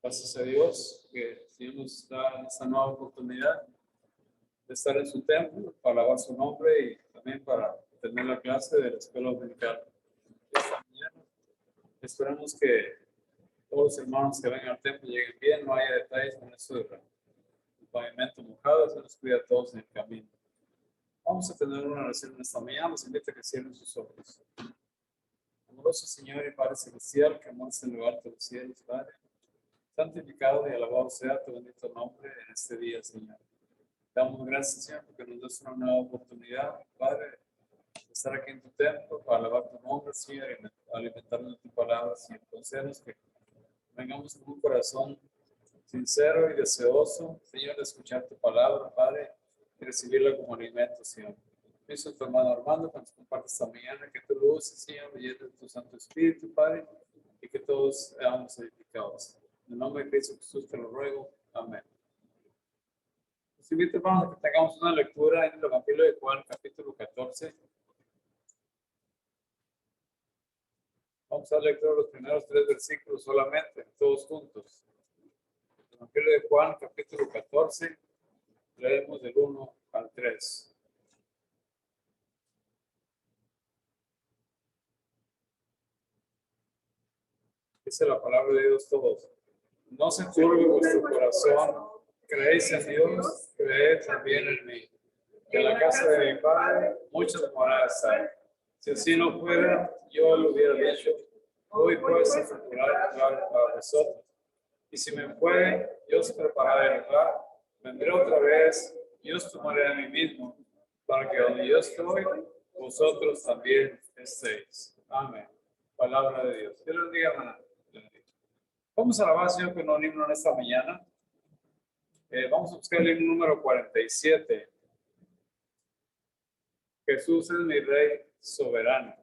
Gracias a Dios que el Señor nos da esta nueva oportunidad de estar en su templo para alabar su nombre y también para tener la clase de la escuela dominical esta mañana. Esperamos que todos los hermanos que vengan al templo lleguen bien, no haya detalles con eso del pavimento mojado, se nos cuida a todos en el camino. Vamos a tener una oración en esta mañana, los invito a que cierren sus ojos. Amoroso Señor y Padre Celestial, que amas en el lugar de los cielos, Padre. Santificado y alabado sea tu bendito nombre en este día, Señor. Te damos gracias, Señor, porque nos das una nueva oportunidad, Padre, de estar aquí en tu templo para alabar tu nombre, Señor, y alimentarnos de tu palabra, Señor. Concédenos que vengamos con un corazón sincero y deseoso, Señor, de escuchar tu palabra, Padre, y recibirla como alimento, Señor. Pienso en tu hermano Armando, que nos comparte esta mañana, que tú lo uses, Señor, me llenes de tu Santo Espíritu, Padre, y que todos seamos edificados. En el nombre de Cristo Jesús te lo ruego. Amén. Los invito, hermanos, a que tengamos una lectura en el Evangelio de Juan, capítulo 14. Vamos a leer los primeros 3 versículos solamente, todos juntos. El Evangelio de Juan, capítulo 14, leemos del 1 al 3. Dice la palabra de Dios todos. No se turbe vuestro corazón, creéis en Dios, creed también en mí. En la casa de mi padre muchas moradas hay. Si así no fuera, yo lo hubiera dicho, hoy pues a preparar lugar para vosotros. Y si me fuere, yo os prepararé el lugar, vendré otra vez y os tomaré a mí mismo, para que donde yo estoy, vosotros también estéis. Amén. Palabra de Dios. Dios les bendiga, hermana. Vamos a alabar, Señor, con un himno en esta mañana. Vamos a buscar el himno número 47. Jesús es mi Rey soberano.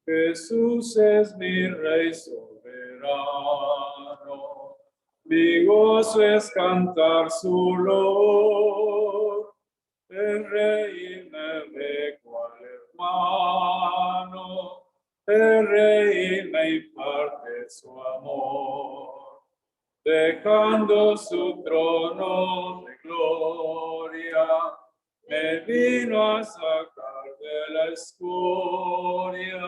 Jesús es mi Rey soberano. Mi gozo es cantar su loor. El Rey me ve cual hermano. El Rey me imparte su amor. Dejando su trono de gloria, me vino a sacar de la escoria.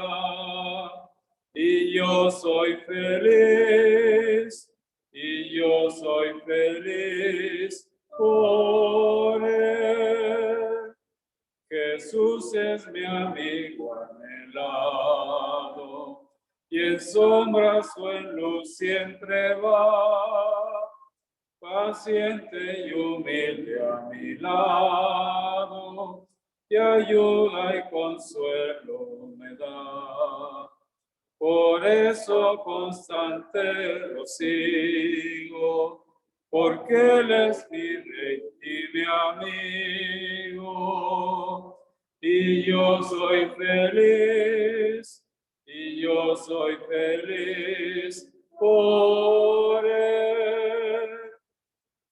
Y yo soy feliz, por él. Jesús es mi amigo anhelado, y en sombras o en luz siempre va, paciente y humilde a mi lado, y ayuda y consuelo me da. Por eso constante lo sigo, porque Él es mi Rey y mi amigo. Y yo soy feliz, por él.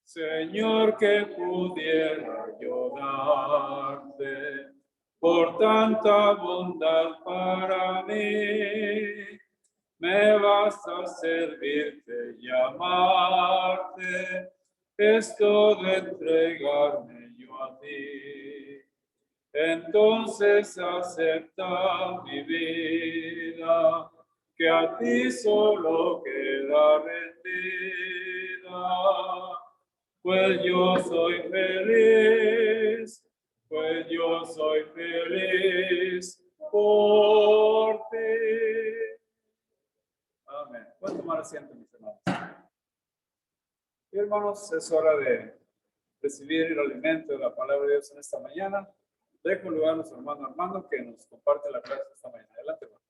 Señor, que pudiera yo darte por tanta bondad para mí. Me basta servirte y amarte, esto de entregarme yo a ti. Entonces acepta mi vida, que a ti solo queda rendida. Pues yo soy feliz, por ti. Amén. Pueden tomar asiento, mis hermanos. Y hermanos, es hora de recibir el alimento de la palabra de Dios en esta mañana. Dejo lugar a nuestro hermano Armando que nos comparte la clase esta mañana. Adelante, hermano.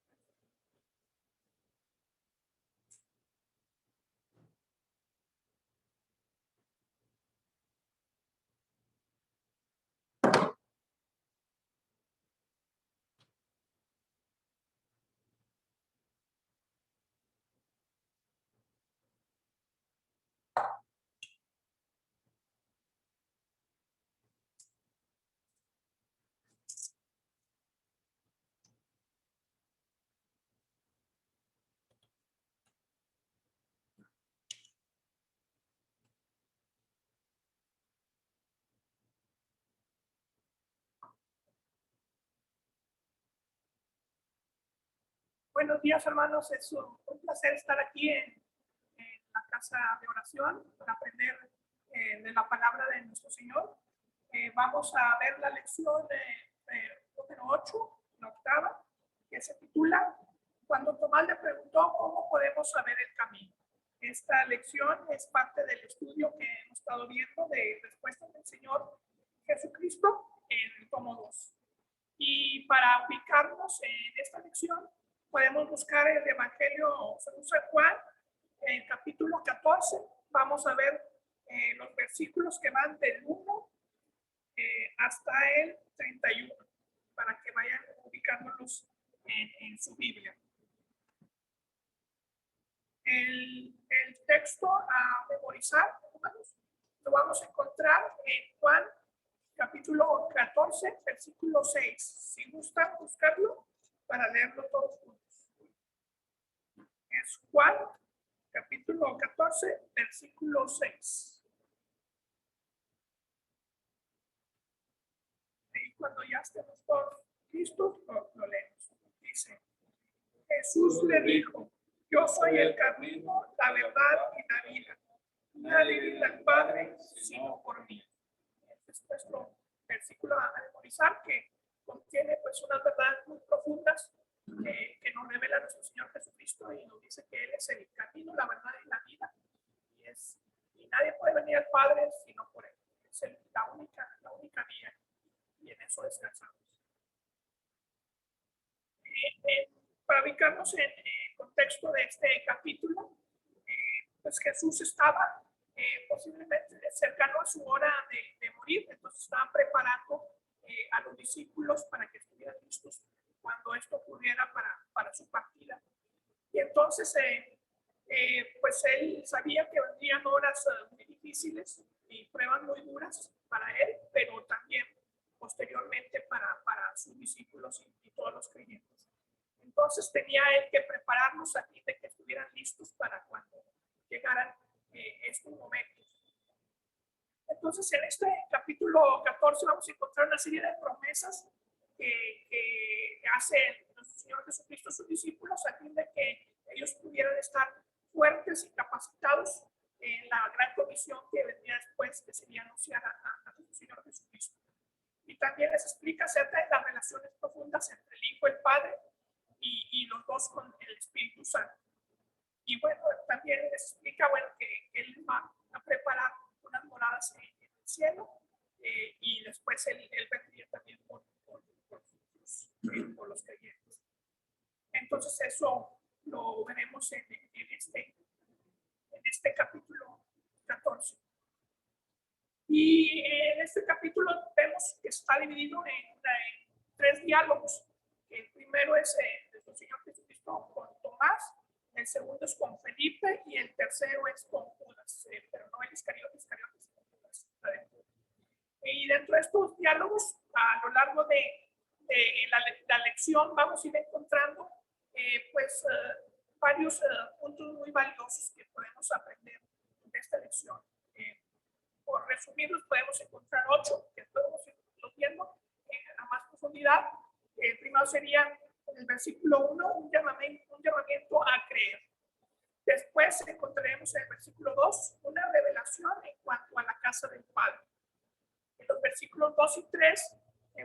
Buenos días, hermanos. Es un placer estar aquí en la casa de oración para aprender de la palabra de nuestro Señor. Vamos a ver la lección número 8, la octava, que se titula Cuando Tomás le preguntó cómo podemos saber el camino. Esta lección es parte del estudio que hemos estado viendo de respuestas del Señor Jesucristo en el tomo 2. Y para aplicarnos en esta lección, podemos buscar el Evangelio según San Juan, en el capítulo 14. Vamos a ver los versículos que van del 1 hasta el 31, para que vayan ubicándolos en su Biblia. El texto a memorizar, hermanos, lo vamos a encontrar en Juan capítulo 14, versículo 6. Si gustan buscarlo para leerlo todos juntos. Es Juan capítulo 14, versículo 6. Y cuando ya estemos todos listos, lo leemos. Dice, Jesús le dijo, yo soy el camino, la verdad y la vida. Nadie viene al Padre sino por mí. Este es nuestro versículo a memorizar, que contiene pues unas verdades muy profundas que nos revela nuestro Señor Jesucristo y nos dice que Él es el camino, la verdad y la vida. Y nadie puede venir al Padre sino por Él. Es la única vía, y en eso descansamos. Para ubicarnos en el contexto de este capítulo, pues Jesús estaba posiblemente cercano a su hora de morir, entonces estaban preparando a los discípulos para que estuvieran listos cuando esto ocurriera para su partida. Y entonces, pues él sabía que vendrían horas muy difíciles y pruebas muy duras para él, pero también posteriormente para sus discípulos y todos los creyentes. Entonces tenía él que prepararnos a fin de que estuvieran listos para cuando llegaran estos momentos. Entonces en este capítulo 14 vamos a encontrar una serie de promesas que hace nuestro Señor Jesucristo a sus discípulos a fin de que ellos pudieran estar fuertes y capacitados en la gran comisión que vendría después, que sería anunciar a nuestro Señor Jesucristo. Y también les explica acerca de las relaciones profundas entre el Hijo y el Padre y los dos con el Espíritu Santo. Y bueno, también les explica, bueno, que Él va a preparar unas moradas en el cielo y después él vendría también por los creyentes. Entonces eso lo veremos en este capítulo 14. Y en este capítulo vemos que está dividido en 3 diálogos. El primero es nuestro Señor Jesucristo con Tomás, el segundo es con Felipe y el tercero es con Judas, pero no el Iscariote, es con Judas. Y dentro de estos diálogos, a lo largo de la lección, vamos a ir encontrando varios puntos muy valiosos que podemos aprender de esta lección. Por resumirlos, podemos encontrar 8 que podemos ir viendo a más profundidad. El primero sería en el versículo 1, un llamamiento a creer. Después encontraremos en el versículo 2 una revelación en cuanto a la casa del Padre. En los versículos 2 y 3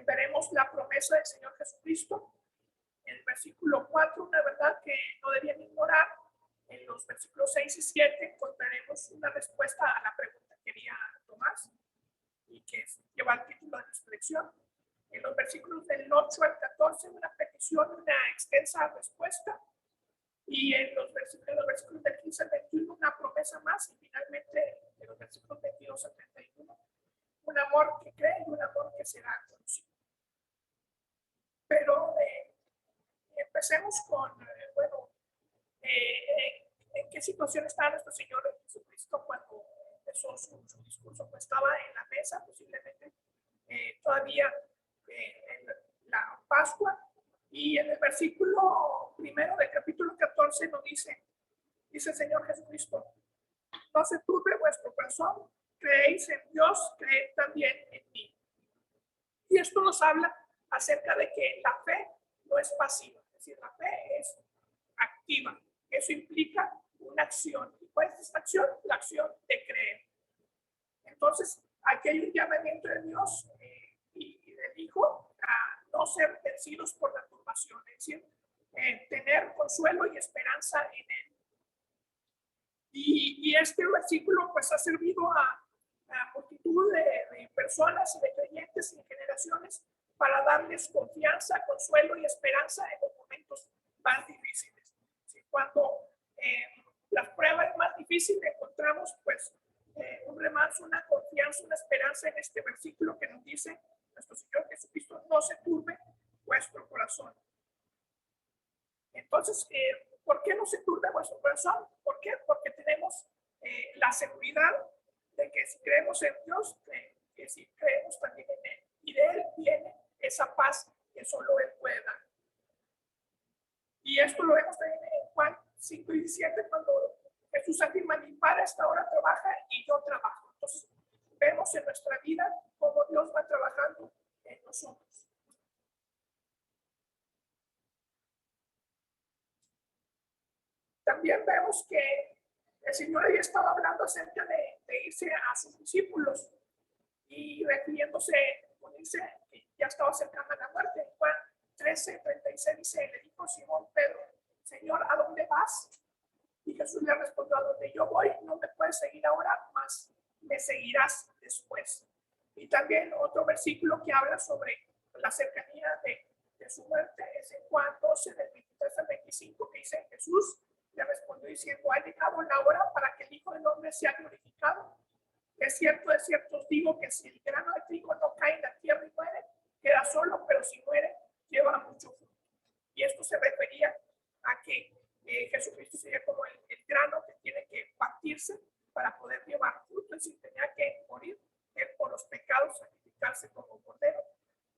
veremos la promesa del Señor Jesucristo. En el versículo 4, una verdad que no debían ignorar. En los versículos 6 y 7 encontraremos una respuesta a la pregunta que haría Tomás y que lleva el título de nuestra lección. En los versículos del 8 al 14, una petición, una extensa respuesta. Y en los versículos del 15 al 21, una promesa más. Y finalmente, en los versículos 22 al 31, un amor que cree y un amor que será conocido. Pero empecemos con, en qué situación estaba nuestro Señor Jesucristo cuando empezó su discurso. Pues estaba en la mesa, posiblemente todavía en la Pascua. Y en el versículo primero del capítulo 14 nos dice el Señor Jesucristo, no se turbe vuestro corazón, creéis en Dios, creed también en mí. Y esto nos habla acerca de que la fe no es pasiva, es decir, la fe es eso implica una acción. ¿Y cuál es esta acción? La acción de creer. Entonces, aquí hay un llamamiento de Dios y del Hijo a no ser vencidos por la turbación, es decir, tener consuelo y esperanza en Él. Y este versículo pues ha servido a multitud de personas y de creyentes y generaciones para darles confianza, consuelo y esperanza en los momentos más difíciles. Cuando las pruebas más difíciles encontramos pues un remanso, una confianza, una esperanza en este versículo que nos dice nuestro Señor Jesucristo: no se turbe vuestro corazón. Entonces, ¿por qué no se turbe vuestro corazón? ¿Por qué? Porque tenemos la seguridad de que si creemos en Dios, que si creemos también en Él, y de Él viene esa paz que solo Él puede dar. Y esto lo vemos también en Juan 5:17, cuando Jesús afirma: mi Padre hasta ahora trabaja y yo trabajo. Entonces, vemos en nuestra vida cómo Dios va trabajando en nosotros. También vemos que el Señor había estado hablando acerca de irse a sus discípulos y refiriéndose, como dice, que ya estaba cercana a la muerte. En Juan 13:36 dice: le dijo Simón Pedro: Señor, ¿a dónde vas? Y Jesús le respondió: a donde yo voy no me puedes seguir ahora, mas me seguirás después. Y también otro versículo que habla sobre la cercanía de su muerte es en Juan 12, del 23 al 25, que dice: Jesús le respondió diciendo: ha llegado la hora para que el Hijo del Hombre sea glorificado. De cierto os digo que si el grano de trigo no cae en la tierra y muere, queda solo, pero si muere, lleva mucho fruto. Y esto se refería a que Jesucristo sería como el grano que tiene que partirse para poder llevar fruto, es decir, tenía que morir por los pecados, sacrificarse como cordero,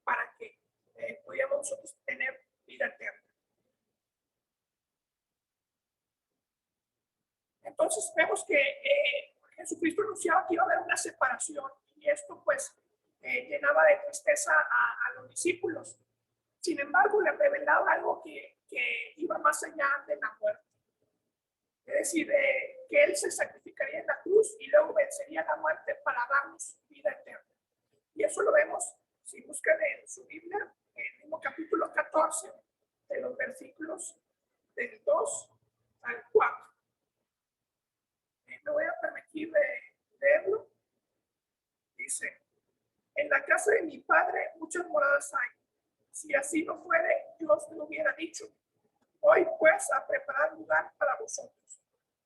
para que pudiéramos nosotros tener vida eterna. Entonces vemos que Jesucristo anunciaba que iba a haber una separación, y esto pues llenaba de tristeza a los discípulos. Sin embargo, le revelaba algo que iba más allá de la muerte. Es decir, que Él se sacrificaría en la cruz y luego vencería la muerte para darnos vida eterna. Y eso lo vemos, si buscan en su Biblia, en el mismo capítulo 14, de los versículos del 2 al 4. Me voy a permitir leerlo. Dice: en la casa de mi Padre muchas moradas hay. Si así no fuere, yo os lo hubiera dicho. Voy pues a preparar lugar para vosotros.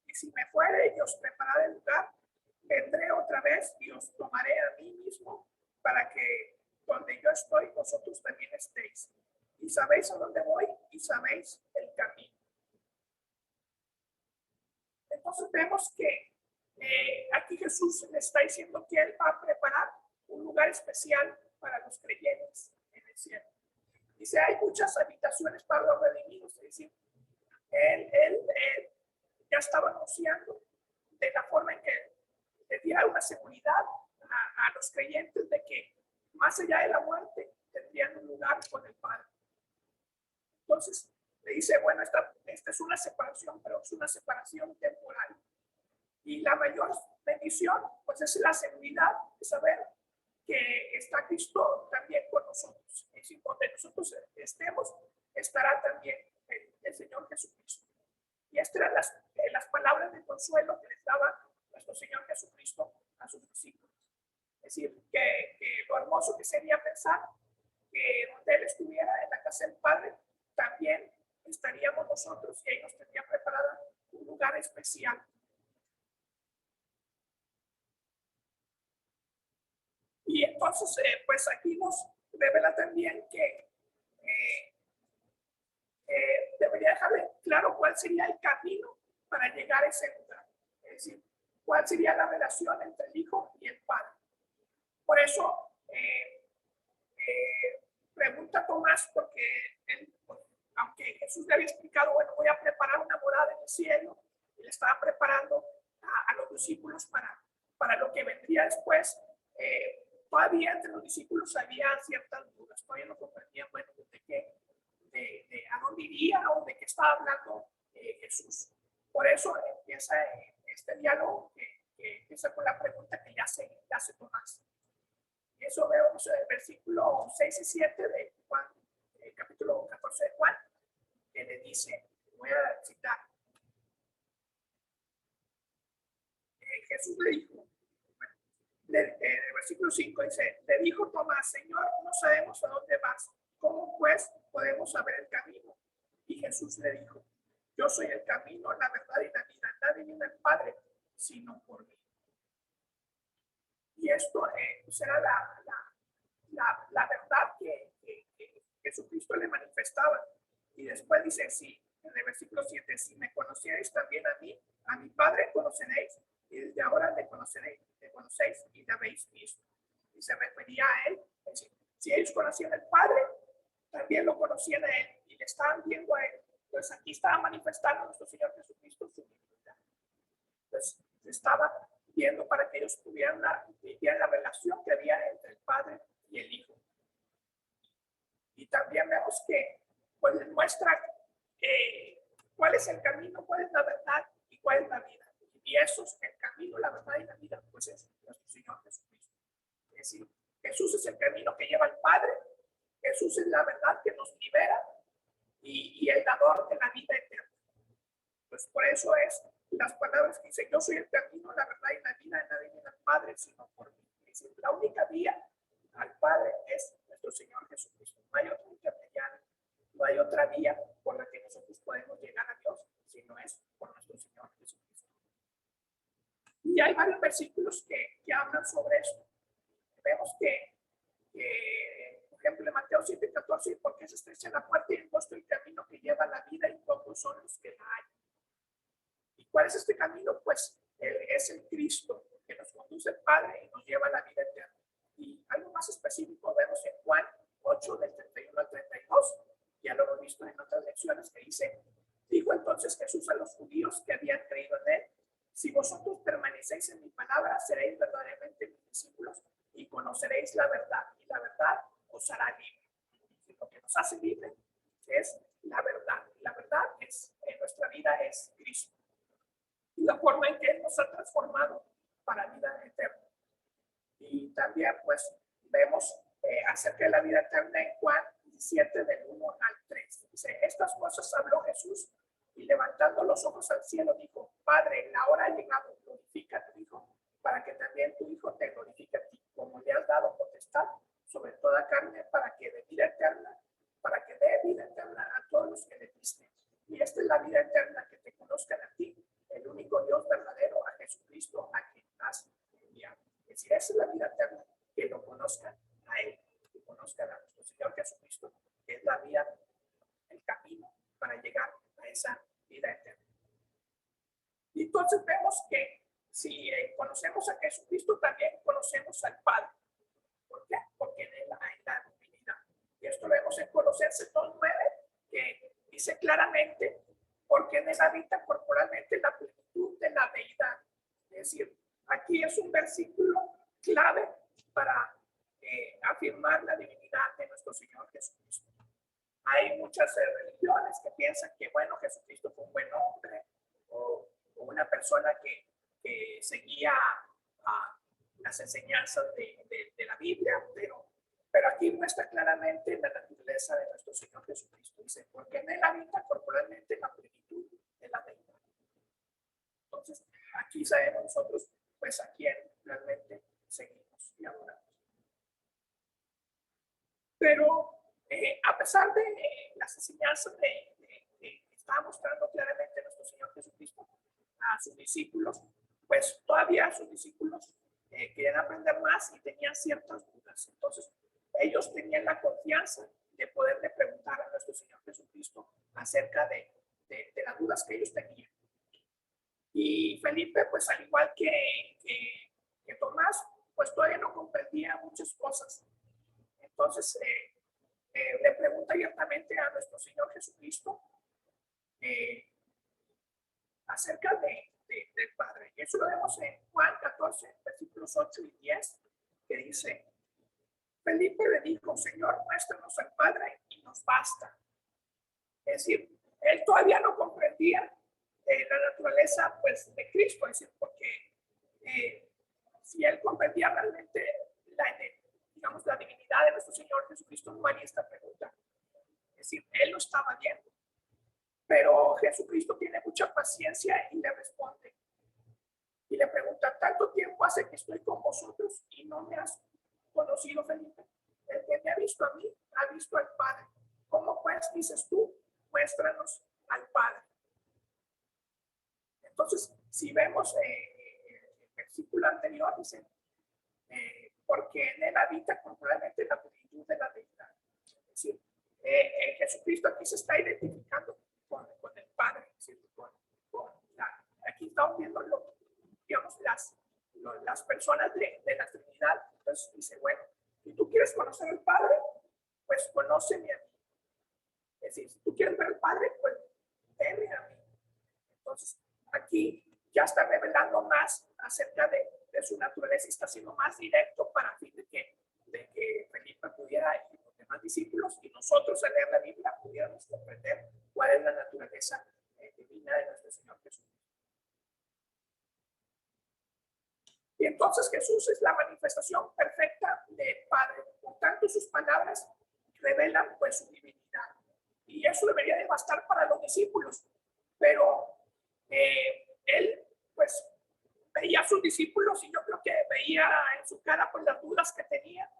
Y si me fuere y os prepararé el lugar, vendré otra vez y os tomaré a mí mismo, para que donde yo estoy, vosotros también estéis. Y sabéis a dónde voy y sabéis el camino. Entonces vemos que aquí Jesús le está diciendo que Él va a preparar un lugar especial para los creyentes en el cielo. Dice: hay muchas habitaciones para los redimidos. Es decir, él ya estaba anunciando de la forma en que le diera una seguridad a los creyentes de que más allá de la muerte tendrían un lugar con el Padre. Entonces le dice: bueno, esta es una separación, pero es una separación temporal. Y la mayor bendición pues es la seguridad de saber que está Cristo también con nosotros. Es decir, donde nosotros estemos, estará también el Señor Jesucristo. Y estas eran las palabras de consuelo que les daba nuestro Señor Jesucristo a sus discípulos. Es decir, que lo hermoso que sería pensar que donde Él estuviera, en la casa del Padre, también estaríamos nosotros, y ahí nos tendría preparado un lugar especial. Y entonces, pues aquí nos revela también que debería dejarle claro cuál sería el camino para llegar a ese lugar. Es decir, cuál sería la relación entre el Hijo y el Padre. Por eso pregunta Tomás, porque él, aunque Jesús le había explicado: bueno, voy a preparar una morada en el cielo, y le estaba preparando a los discípulos para lo que vendría después, todavía entre los discípulos había ciertas dudas, todavía no comprendían, bueno, de a dónde iría o de qué estaba hablando Jesús. Por eso empieza este diálogo que empieza con la pregunta que le hace Tomás. Y eso vemos en el versículo 6 y 7 de Juan, capítulo 14 de Juan, que le dice, voy a citar, Jesús le dijo, en el versículo 5 dice, le dijo Tomás, Señor, no sabemos a dónde vas, ¿cómo pues podemos saber el camino? Y Jesús le dijo, yo soy el camino, la verdad y la vida, nadie viene al Padre sino por mí. Y esto será la verdad que Jesucristo le manifestaba. Y después dice, sí, en el versículo 7, si me conocierais también a mí, a mi Padre conoceréis, y desde ahora le conocéis y le habéis visto. Y se refería a él, es decir, si ellos conocían al Padre, también lo conocían a él, y le estaban viendo a él. Pues aquí estaba manifestando nuestro Señor Jesucristo su divinidad. Pues estaba viendo para que ellos pudieran vivir la relación que había entre el Padre y el Hijo. Y también vemos que pues les muestra cuál es el camino, cuál es la verdad y cuál es la vida. Y eso es el camino, la verdad y la vida, pues es nuestro Señor Jesucristo. Es decir, Jesús es el camino que lleva al Padre, Jesús es la verdad que nos libera y el dador de la vida eterna. Pues por eso es las palabras que dice, yo soy el camino, la verdad y la vida, nadie viene al Padre sino por mí. Es decir, la única vía al Padre es nuestro Señor Jesucristo. No hay otro intermediario, no hay otra vía por la que nosotros podemos llegar a Dios, sino es por nuestro Señor Jesucristo. Y hay varios versículos que hablan sobre esto. Vemos que por ejemplo, en Mateo 7:14, porque se estrecha la puerta y angosto el camino que lleva a la vida y pocos son los que la hay. ¿Y cuál es este camino? Pues es el Cristo que nos conduce al Padre y nos lleva a la vida eterna. Y algo más específico vemos en Juan 8, del 31 al 32. Ya lo hemos visto en otras lecciones que dice, dijo entonces Jesús a los judíos que habían creído en él, si vosotros permanecéis en mi palabra, seréis verdaderamente mis discípulos y conoceréis la verdad, y la verdad os hará libre. Y lo que nos hace libre es la verdad. La verdad es, en nuestra vida es Cristo. Y la forma en que Él nos ha transformado para vida eterna. Y también pues vemos acerca de la vida eterna en Juan 17 del 1 al 3. Dice, estas cosas habló Jesús y levantando los ojos al cielo dijo, Padre, la hora ha llegado, glorifica a tu Hijo, para que también tu Hijo te glorifique a ti, como le has dado potestad sobre toda carne, para que dé vida eterna a todos los que le diste. Y esta es la vida eterna, que te conozcan a ti, el único Dios verdadero, a Jesucristo, a quien has enviado. Es decir, esa es la vida eterna, que lo conozcan a Él, que conozcan a nuestro Señor Jesucristo, que es la vía, el camino para llegar a esa vida eterna. Y entonces vemos que si conocemos a Jesucristo, también conocemos al Padre. ¿Por qué? Porque en Él hay la divinidad. Y esto lo vemos en Colosenses 2:9, que dice claramente, porque en Él habita corporalmente la plenitud de la deidad. Es decir, aquí es un versículo clave para afirmar la divinidad de nuestro Señor Jesucristo. Hay muchas religiones que piensan que, bueno, Jesucristo fue un buen hombre o una persona que seguía las enseñanzas de la Biblia, pero aquí muestra claramente la naturaleza de nuestro Señor Jesucristo. Dice, porque en Él habita corporalmente la plenitud de la deidad. Entonces, aquí sabemos nosotros, pues a quién realmente seguimos y adoramos. Pero a pesar de las enseñanzas que estaba mostrando claramente nuestro Señor Jesucristo a sus discípulos, pues todavía sus discípulos querían aprender más y tenían ciertas dudas. Entonces, ellos tenían la confianza de poderle preguntar a nuestro Señor Jesucristo acerca de las dudas que ellos tenían. Y Felipe, pues al igual que Tomás, pues todavía no comprendía muchas cosas. Entonces, le pregunta abiertamente a nuestro Señor Jesucristo acerca del Padre. Y eso lo vemos en Juan 14, versículos 8 y 10, que dice, Felipe le dijo, Señor, muéstranos al Padre y nos basta. Es decir, él todavía no comprendía la naturaleza pues de Cristo, es decir, porque si él comprendía realmente digamos, la divinidad de nuestro Señor Jesucristo, no haría esta pregunta. Es decir, él lo estaba viendo. Pero Jesucristo tiene mucha paciencia y le responde. Y le pregunta, ¿tanto tiempo hace que estoy con vosotros y no me has conocido, Felipe? El que me ha visto a mí, ha visto al Padre. ¿Cómo pues dices tú? Muéstranos al Padre. Entonces, si vemos el versículo anterior, dice, porque en él habita completamente la plenitud de la deidad. Es decir, Jesucristo aquí se está identificando con el Padre. Es decir, aquí estamos viendo digamos, las personas de la Trinidad. Entonces dice, bueno, si tú quieres conocer al Padre, pues conóceme a mí. Es decir, si tú quieres ver al Padre, pues venme a mí. Entonces, aquí ya está revelando más acerca de su naturaleza y está siendo más directo para fin de que Felipe pudiera y los demás discípulos y nosotros al leer la Biblia pudiéramos comprender cuál es la naturaleza divina de nuestro Señor Jesús. Y entonces Jesús es la manifestación perfecta del Padre. Por tanto, sus palabras revelan pues su divinidad. Y eso debería de bastar para los discípulos. Pero él pues veía a sus discípulos y yo creo que veía en su cara pues las dudas que tenía.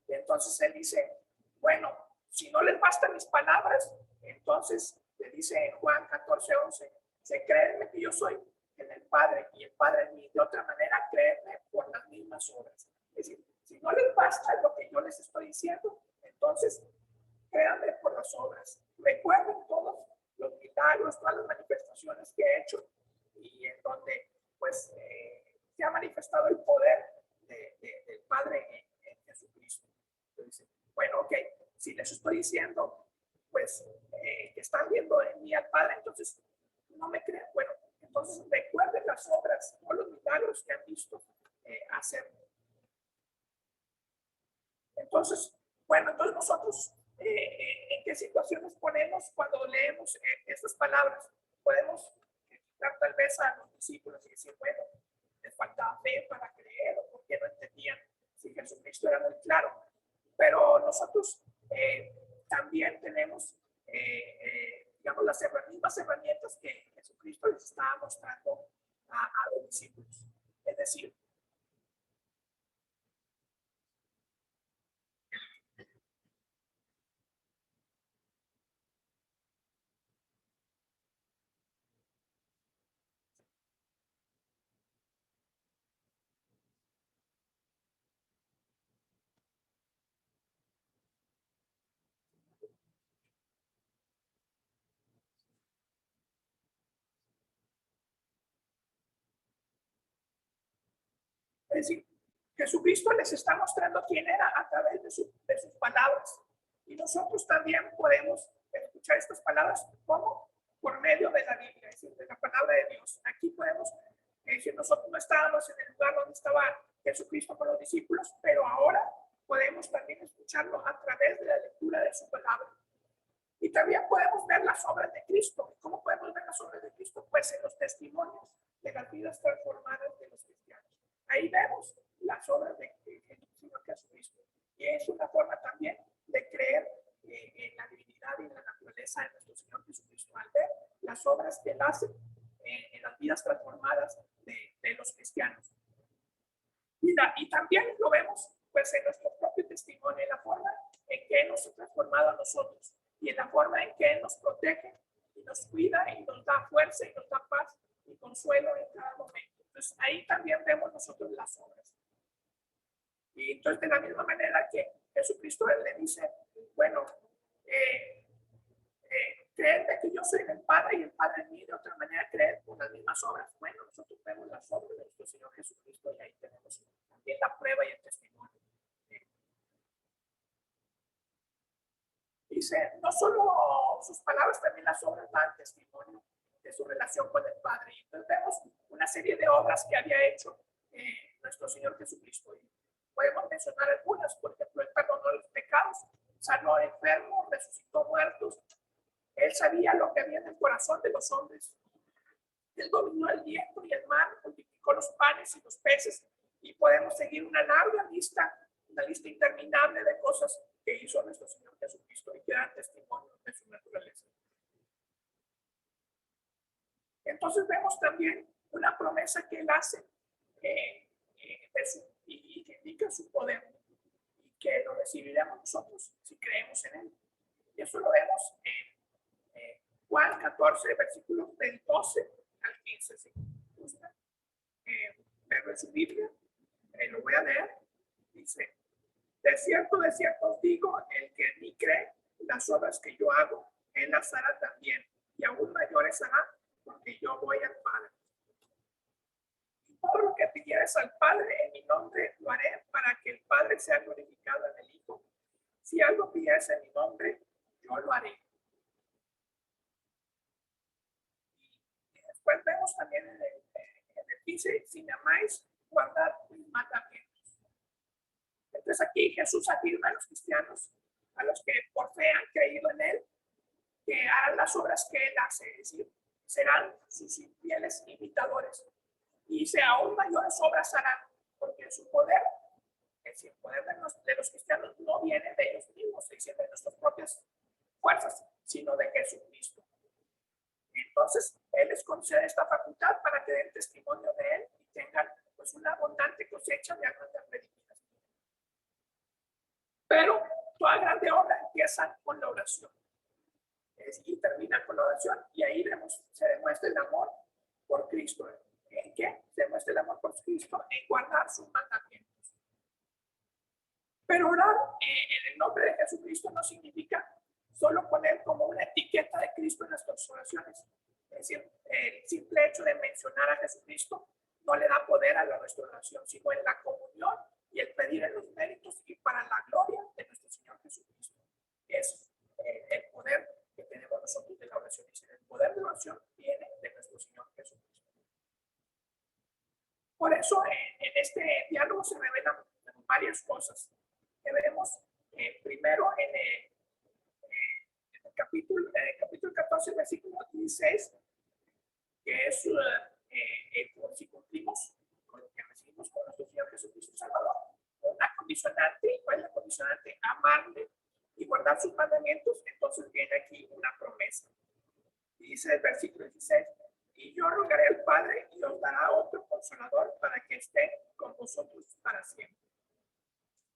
Y entonces él dice, bueno, si no les bastan mis palabras, entonces le dice en Juan 14:11, se créanme que yo soy en el Padre y el Padre en mí. De otra manera, créanme por las mismas obras. Es decir, si no les basta lo que yo les estoy diciendo, entonces créanme por las obras. Recuerden todos los milagros, todas las manifestaciones que he hecho y en donde pues se ha manifestado el poder del Padre en Jesucristo. Entonces, bueno, ok, si les estoy diciendo pues que están viendo en mí al Padre, entonces no me crean. Bueno, entonces recuerden las obras, no los milagros que han visto hacer. Entonces, bueno, entonces nosotros ¿en qué situaciones ponemos cuando leemos estas palabras? Podemos dar tal vez a los discípulos y decir, bueno, les faltaba fe para creer o porque no entendían si Jesucristo era muy claro. Pero nosotros también tenemos, digamos, las mismas herramientas que Jesucristo les estaba mostrando a los discípulos. Es decir, Jesucristo les está mostrando quién era a través de sus palabras. Y nosotros también podemos escuchar estas palabras como por medio de la Biblia, es decir, de la palabra de Dios. Aquí podemos decir, nosotros no estábamos en el lugar donde estaba Jesucristo con los discípulos, pero ahora podemos también escucharlo a través de la lectura de su palabra. Y también podemos ver las obras de Cristo. ¿Cómo podemos ver las obras de Cristo? Pues en los testimonios de las vidas transformadas de los cristianos. Ahí vemos las obras de Señor Jesucristo. Y es una forma también de creer en la divinidad y en la naturaleza de nuestro Señor Jesucristo. Al ver las obras que Él hace en las vidas transformadas de los cristianos. Y también lo vemos pues en nuestro propio testimonio, en la forma en que Él nos ha transformado a nosotros y en la forma en que Él nos protege y nos cuida y nos da fuerza y nos da paz y consuelo en cada momento. Entonces ahí también vemos nosotros las obras. Y entonces de la misma manera que Jesucristo le dice, bueno, creer que yo soy el Padre y el Padre en mí, de otra manera creer por las mismas obras. Bueno, nosotros vemos las obras de nuestro Señor Jesucristo y ahí tenemos también la prueba y el testimonio. Dice, no solo sus palabras, también las obras dan testimonio de su relación con el Padre. Y entonces vemos una serie de obras que había hecho nuestro Señor Jesucristo. Y podemos mencionar algunas, por ejemplo, Él perdonó los pecados, sanó enfermos, resucitó muertos. Él sabía lo que había en el corazón de los hombres. Él dominó el viento y el mar, multiplicó los panes y los peces, y podemos seguir una larga lista, una lista interminable de cosas que hizo nuestro Señor Jesucristo y que dan testimonio de su naturaleza. Entonces vemos también una promesa que Él hace y que indica su poder, y que lo recibiremos nosotros si creemos en Él. Y eso lo vemos en Juan 14, versículos del 12 al 15. Si gusta verlo en su Biblia, lo voy a leer. Dice: de cierto os digo, el que en mí cree, las obras que yo hago, él las hará también, y aún mayores hará, porque yo voy al Padre. Y todo lo que pidieres al Padre en mi nombre lo haré, para que el Padre sea glorificado en el Hijo. Si algo pidieres en mi nombre, yo lo haré. Y después vemos también en el 15: si me amáis, guardad mis mandamientos. Entonces aquí Jesús afirma a los cristianos, a los que por fe han creído en Él, que harán las obras que Él hace, es decir, serán sus fieles imitadores. Y dice, aún mayores obras harán, porque su poder, es decir, el poder de los cristianos no viene de ellos mismos, es decir, de nuestras propias fuerzas, sino de Jesucristo. Entonces, Él les concede esta facultad para que den testimonio de Él y tengan pues una abundante cosecha de almas redimidas. Pero toda grande obra empieza con la oración. Y termina con la oración, y ahí se demuestra el amor por Cristo. ¿En qué? Se demuestra el amor por Cristo en guardar sus mandamientos. Pero orar en el nombre de Jesucristo no significa solo poner como una etiqueta de Cristo en nuestras oraciones. Es decir, el simple hecho de mencionar a Jesucristo no le da poder a nuestra oración, sino en la comunión y el pedir en los méritos y para la gloria de nuestro Señor Jesucristo. Es el poder que tenemos nosotros de la oración. Y el poder de la oración viene de nuestro Señor Jesucristo. Por eso en este diálogo se revelan varias cosas que veremos primero en el capítulo 14, versículo 16, que es si cumplimos con lo que recibimos con nuestro Señor Jesucristo Salvador. Una condicionante, ¿cuál es la condicionante? Amarle y guardar sus mandamientos. Entonces viene aquí una promesa. Y dice el versículo 16: y yo rogaré al Padre y os dará otro consolador para que esté con vosotros para siempre.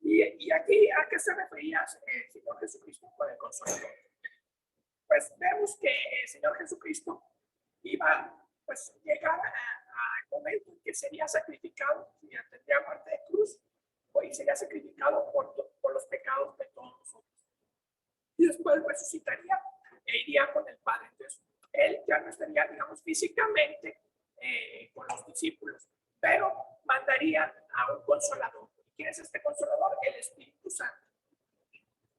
Y aquí, ¿a qué se refería el Señor Jesucristo con el consolador? Pues vemos que el Señor Jesucristo iba pues llegar al momento en que sería sacrificado, y tendría muerte de cruz, y sería sacrificado por los pecados de todos nosotros. Y después resucitaría e iría con el Padre. Entonces, Él ya no estaría, digamos, físicamente con los discípulos, pero mandaría a un consolador. ¿Quién es este consolador? El Espíritu Santo.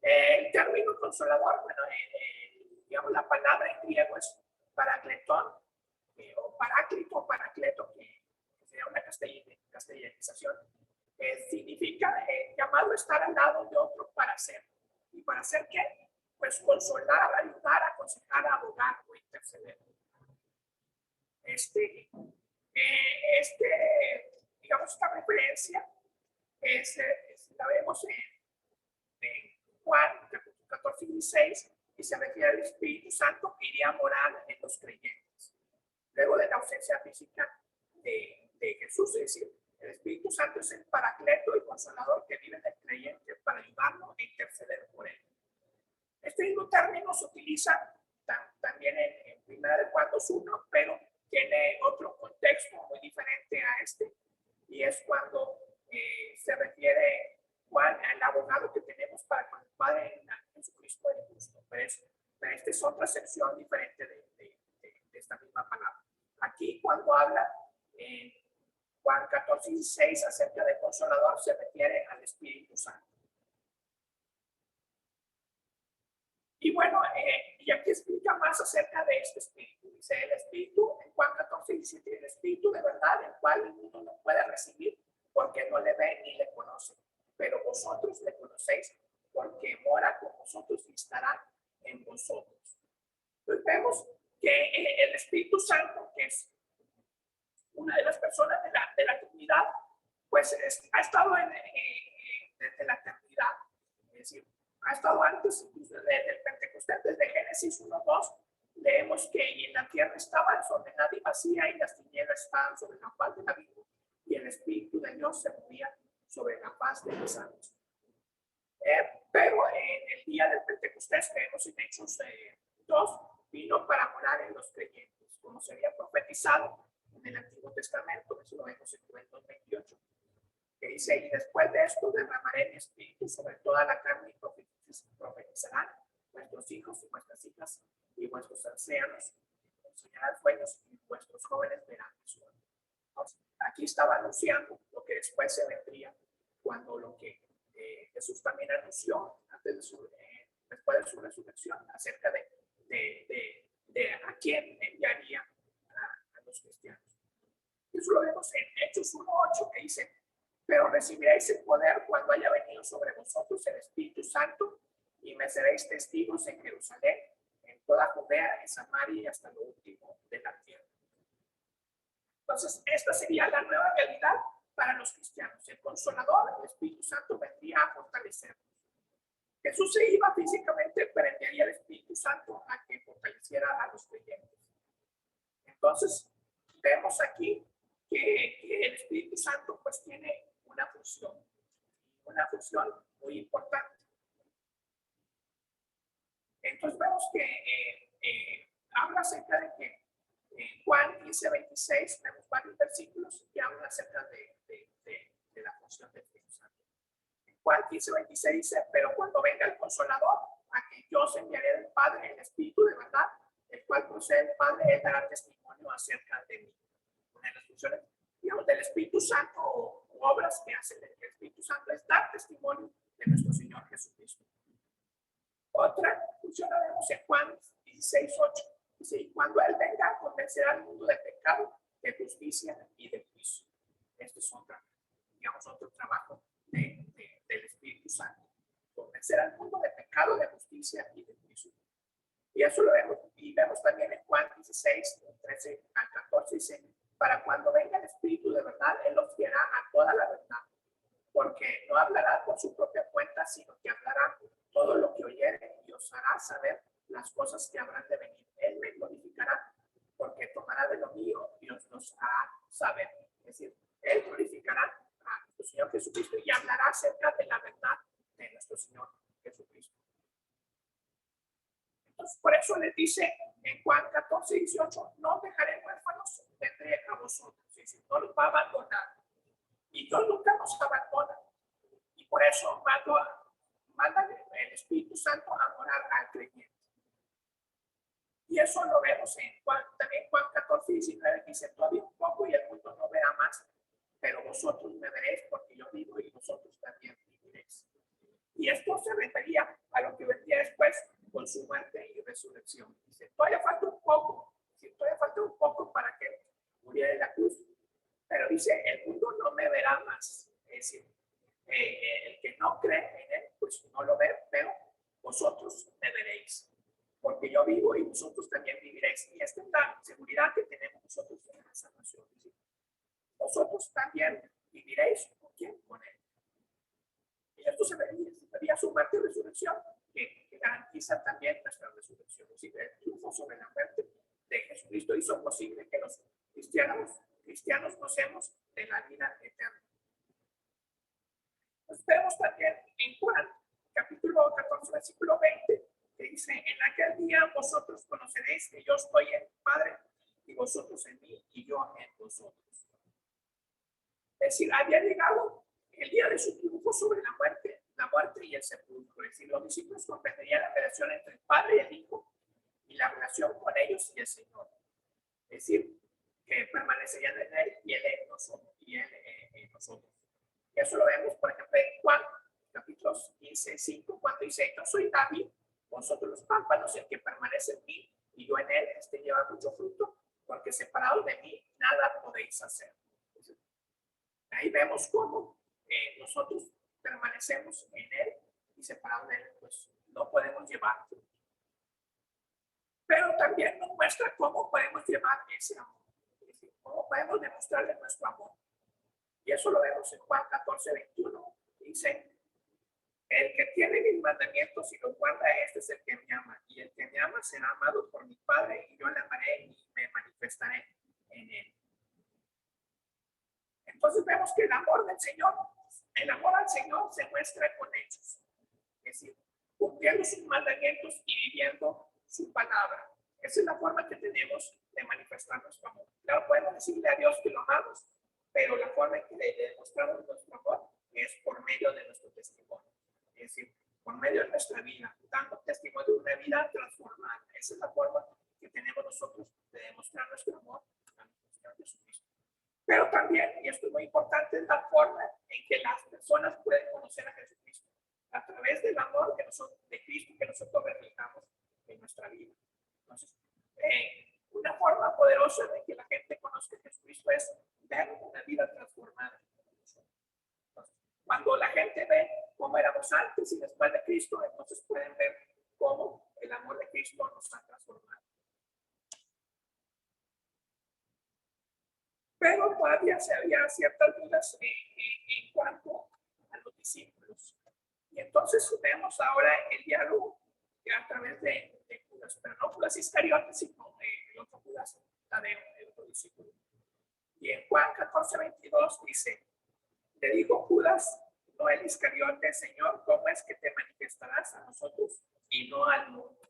El término consolador, bueno, digamos, la palabra en griego es paracletón, o paráclito, paracleto, que sería una castellanización, significa llamado a estar al lado de otro para hacer. ¿Y para hacer qué? Pues consolar, ayudar, aconsejar, abogar o interceder. Digamos, esta referencia la vemos en Juan 14 y 16, y se refiere al Espíritu Santo que iría a morar en los creyentes. Luego de la ausencia física de Jesús, es decir, el Espíritu Santo es el paracleto y consolador que vive en el creyente para ayudarlo e interceder por él. Este mismo término se utiliza también en 1 Juan 2:1, pero tiene otro contexto muy diferente a este, y es cuando se refiere Juan al abogado que tenemos para con el Padre en Jesucristo el justo. Pero esta es otra sección diferente de esta misma palabra. Aquí, cuando habla en Juan 14 y 16 acerca del consolador, se refiere al Espíritu Santo. Y bueno, y aquí explica más acerca de este Espíritu. Dice el Espíritu, en Juan 14 y 17, el Espíritu de verdad, el cual el mundo no puede recibir porque no le ve ni le conoce. Pero vosotros le conocéis porque mora con vosotros y estará en vosotros. Entonces vemos que el Espíritu Santo, que es una de las personas de la Trinidad, pues ha estado desde la eternidad, es decir, ha estado antes incluso del Pentecostés, desde Génesis 1:2, leemos que en la tierra estaba desordenada y vacía y las tinieblas estaban sobre la faz de la vida y el Espíritu de Dios se movía sobre la faz de las aguas. Pero en el día del Pentecostés, que vemos en Hechos 2, vino para morar en los creyentes, como se había profetizado en el Antiguo Testamento, eso lo vemos en Joel 2:28, que dice, y después de esto derramaré mi espíritu sobre toda la carne y profetizarán vuestros hijos y vuestras hijas y vuestros ancianos, enseñarán sueños y vuestros jóvenes verán visiones. Aquí estaba anunciando lo que después se vendría, cuando lo que Jesús también anunció después de su resurrección acerca de a quién enviaría a los cristianos. Eso lo vemos en Hechos 1:8, que dice, pero recibiréis el poder cuando haya venido sobre vosotros el Espíritu Santo y me seréis testigos en Jerusalén, en toda Judea, en Samaria y hasta lo último de la tierra. Entonces, esta sería la nueva realidad para los cristianos. El Consolador, el Espíritu Santo, vendría a fortalecernos. Jesús se iba físicamente, pero enviaría el Espíritu Santo a que fortaleciera a los creyentes. Entonces, vemos aquí que el Espíritu Santo pues tiene una función muy importante. Entonces vemos que habla acerca de que Juan 15:26, tenemos varios versículos que hablan acerca de la función del Espíritu Santo. Juan 15:26 dice, pero cuando venga el Consolador, a quien yo os enviaré del Padre, el Espíritu de verdad, el cual procede del Padre, él dará testimonio acerca de mí. Una de las funciones, digamos, del Espíritu Santo o obras que hace el Espíritu Santo es dar testimonio de nuestro Señor Jesucristo. Otra función la vemos en Juan 16:8. Dice, y cuando Él venga, convencerá al mundo de pecado, de justicia y de juicio. Este es otro trabajo del Espíritu Santo. Convencer al mundo de pecado, de justicia y de juicio. Y eso lo vemos. Y vemos también en Juan 16:13-14, dice, para cuando venga el Espíritu de verdad, Él os guiará a toda la verdad. Porque no hablará por su propia cuenta, sino que hablará todo lo que oyere y os hará saber las cosas que habrán de venir. Él me glorificará porque tomará de lo mío y os los hará saber. Es decir, Él glorificará a nuestro Señor Jesucristo y hablará acerca de la verdad de nuestro Señor Jesucristo. Entonces, por eso les dice en Juan 14:18, no os dejaré huérfanos, vendré a vosotros. Es decir, no los va a abandonar. Y Dios nunca nos abandona. Y por eso manda el Espíritu Santo a morar al creyente. Y eso lo vemos también Juan 14:19, dice, todavía un poco y el mundo no verá más, pero vosotros me veréis porque yo vivo y vosotros también viviréis. Y esto se refería a lo que vendría después con su muerte y resurrección. Dice, todavía falta un poco para que muriera en la cruz, pero dice, el mundo no me verá más. Es decir, el que no cree en Él, pues no lo ve, pero vosotros me veréis, porque yo vivo y vosotros también viviréis. Y esta es la seguridad que tenemos nosotros en la salvación. Vosotros también viviréis, ¿con quién? Con Él. Y esto se vería su muerte y resurrección, que garantiza también nuestra resurrección. Es decir, el triunfo sobre la muerte de Jesucristo hizo posible que los cristianos gocemos de la vida eterna. Nos vemos también en Juan, capítulo 14, versículo 20, que dice, en aquel día vosotros conoceréis que yo estoy en mi Padre, y vosotros en mí, y yo en vosotros. Es decir, había llegado el día de su triunfo sobre la muerte y el sepulcro. Es decir, los discípulos comprenderían la relación entre el Padre y el Hijo, y la relación con ellos y el Señor. Es decir, que permanecerían en Él y Él en nosotros. Y eso lo vemos, por ejemplo, en Juan, capítulo 15:5, cuando dice, yo soy David, vosotros los pámpanos, el que permanece en mí y yo en él, lleva mucho fruto, porque separados de mí nada podéis hacer. Entonces, ahí vemos cómo nosotros permanecemos en él y separados de él, pues no podemos llevar fruto. Pero también nos muestra cómo podemos llevar ese amor. Es decir, cómo podemos podemos demostrarle nuestro amor. Y eso lo vemos en Juan 14:21. Dice, el que tiene mis mandamientos y los guarda, este es el que me ama. Y el que me ama será amado por mi Padre, y yo le amaré y me manifestaré en él. Entonces vemos que el amor del Señor, el amor al Señor se muestra con hechos. Es decir, cumpliendo sus mandamientos y viviendo su palabra. Esa es la forma que tenemos de manifestar nuestro amor. Claro, podemos decirle a Dios que lo amamos, pero la forma en que le demostramos nuestro amor es por medio de nuestro testimonio. Es decir, por medio de nuestra vida, dando testimonio de una vida transformada. Esa es la forma que tenemos nosotros de demostrar nuestro amor a nuestro Señor Jesucristo. Pero también, y esto es muy importante, es la forma en que las personas pueden conocer a Jesucristo, a través del amor que nosotros, de Cristo que nosotros reflejamos en nuestra vida. Entonces, una forma poderosa de que la gente conozca a Jesucristo es ver una vida transformada. Entonces, cuando la gente ve cómo éramos antes y después de Cristo, entonces pueden ver cómo el amor de Cristo nos ha transformado. Pero todavía se había ciertas dudas en cuanto a los discípulos. Y entonces vemos ahora el diálogo a través de Judas, pero no Judas Iscariote, sino el otro Judas Tadeo, el otro discípulo. Y en Juan 14:22 dice, le dijo Judas, no el Iscariote, Señor, ¿cómo es que te manifestarás a nosotros y no al mundo?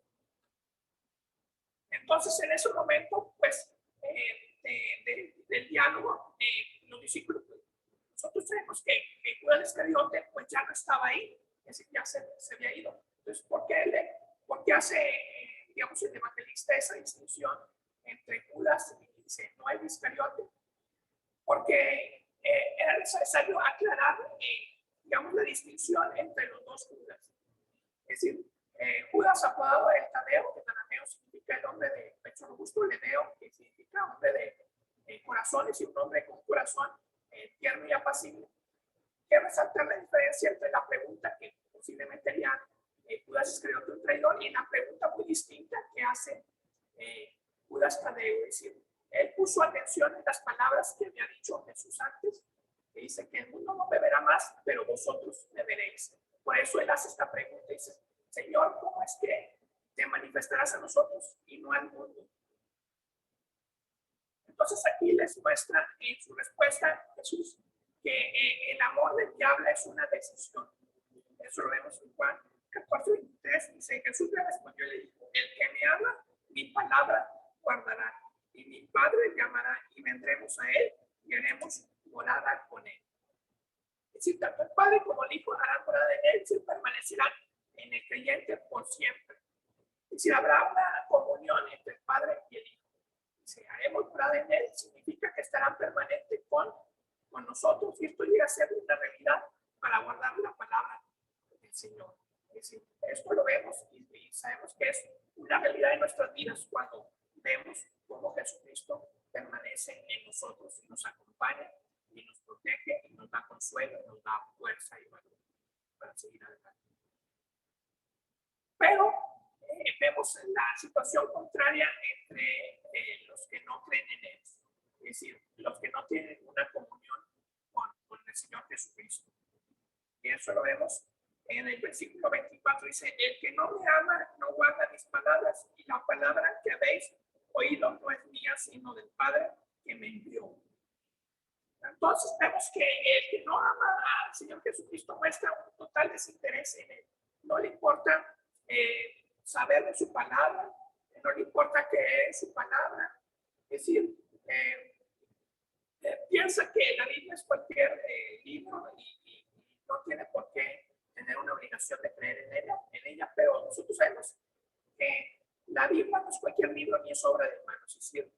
Entonces, en ese momento, pues, del diálogo, los discípulos, nosotros sabemos que Judas Iscariote, pues, ya no estaba ahí, es decir, ya se había ido. Entonces, ¿por qué hace, digamos, el evangelista esa distinción entre Judas y dice, no el Iscariote? Porque era necesario aclarar, digamos, la distinción entre los dos Judas. Es decir, Judas apodado el Tadeo, que en arameo significa el hombre de pecho robusto, el Edeo, que significa hombre de corazones, y un hombre con corazón tierno y apacible. Quiero resaltar la diferencia entre la pregunta que posiblemente haría Judas Iscariote un traidor y la pregunta muy distinta que hace Judas Tadeo. Es decir, él puso atención en las palabras que había dicho Jesús antes, que dice que el mundo no beberá más, pero vosotros beberéis. Por eso él hace esta pregunta y dice, Señor, ¿cómo es que te manifestarás a nosotros y no al mundo? Entonces aquí les muestra en su respuesta Jesús que el amor del que habla es una decisión. Eso lo vemos en Juan 14:23. Dice, Jesús le respondió y le dijo, el que me ama, mi palabra guardará, y mi Padre llamará, y vendremos a él y haremos morada con él. Es decir, tanto el Padre como el Hijo harán morada en él, se permanecerán en el creyente por siempre. Es decir, habrá una comunión entre el Padre y el Hijo. Si haremos morada en él, significa que estarán permanentes con nosotros, y esto llega a ser una realidad para guardar la palabra del Señor. Es decir, esto lo vemos y sabemos que es una realidad en nuestras vidas cuando vemos cómo Jesucristo permanece en nosotros y nos acompaña y nos protege y nos da consuelo y nos da fuerza y valor para seguir adelante. Pero vemos la situación contraria entre los que no creen en él, es decir, los que no tienen una comunión con el Señor Jesucristo. Y eso lo vemos en el versículo 24, dice, el que no me ama no guarda mis palabras, y la palabra que habéis oído no es mía, sino del Padre que me envió. Entonces vemos que el que no ama al Señor Jesucristo muestra un total desinterés en él. No le importa saber de su palabra, no le importa qué es su palabra. Es decir, piensa que la Biblia es cualquier libro y no tiene por qué tener una obligación de creer en ella, pero nosotros sabemos que la Biblia no es cualquier libro ni es obra de manos, es decir,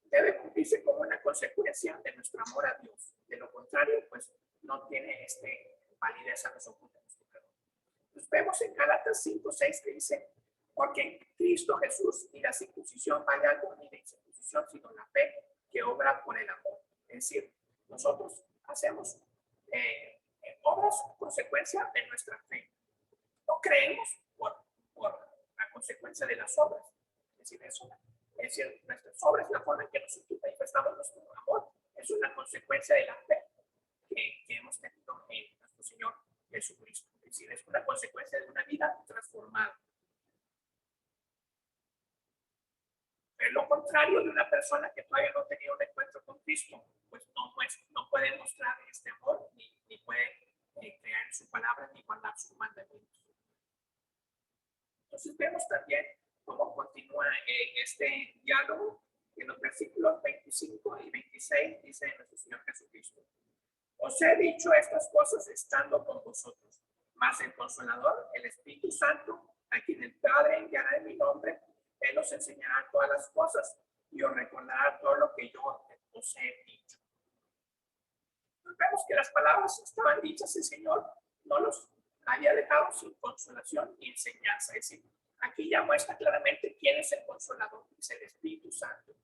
debe cumplirse como una consecuencia de nuestro amor a Dios. De lo contrario, pues no tiene validez a nosotros. Entonces vemos en Gálatas 5:6 que dice, porque en Cristo Jesús ni la circuncisión vale algo ni la incircuncisión, sino la fe que obra por el amor. Es decir, nosotros hacemos obras consecuencia de nuestra fe. No creemos por la consecuencia de las obras. Es decir, nuestras obras, la forma en que nosotros manifestamos nuestro amor, es una consecuencia de la fe que hemos tenido en nuestro Señor Jesucristo. Es decir, es una consecuencia de una vida transformada. Es lo contrario de una persona que todavía no ha tenido un encuentro con Cristo, pues no puede mostrar este amor ni puede creer en su palabra ni guardar sus mandamientos. Entonces vemos también cómo continúa este diálogo en los versículos 25 y 26, dice nuestro Señor Jesucristo: os he dicho estas cosas estando con vosotros, mas el Consolador, el Espíritu Santo, a quien el Padre enviará en mi nombre, Él os enseñará todas las cosas y os recordará todo lo que yo os he dicho. Entonces vemos que las palabras estaban dichas, el Señor no los había dejado sin consolación ni enseñanza. Es decir, aquí ya muestra claramente quién es el Consolador, es el Espíritu Santo,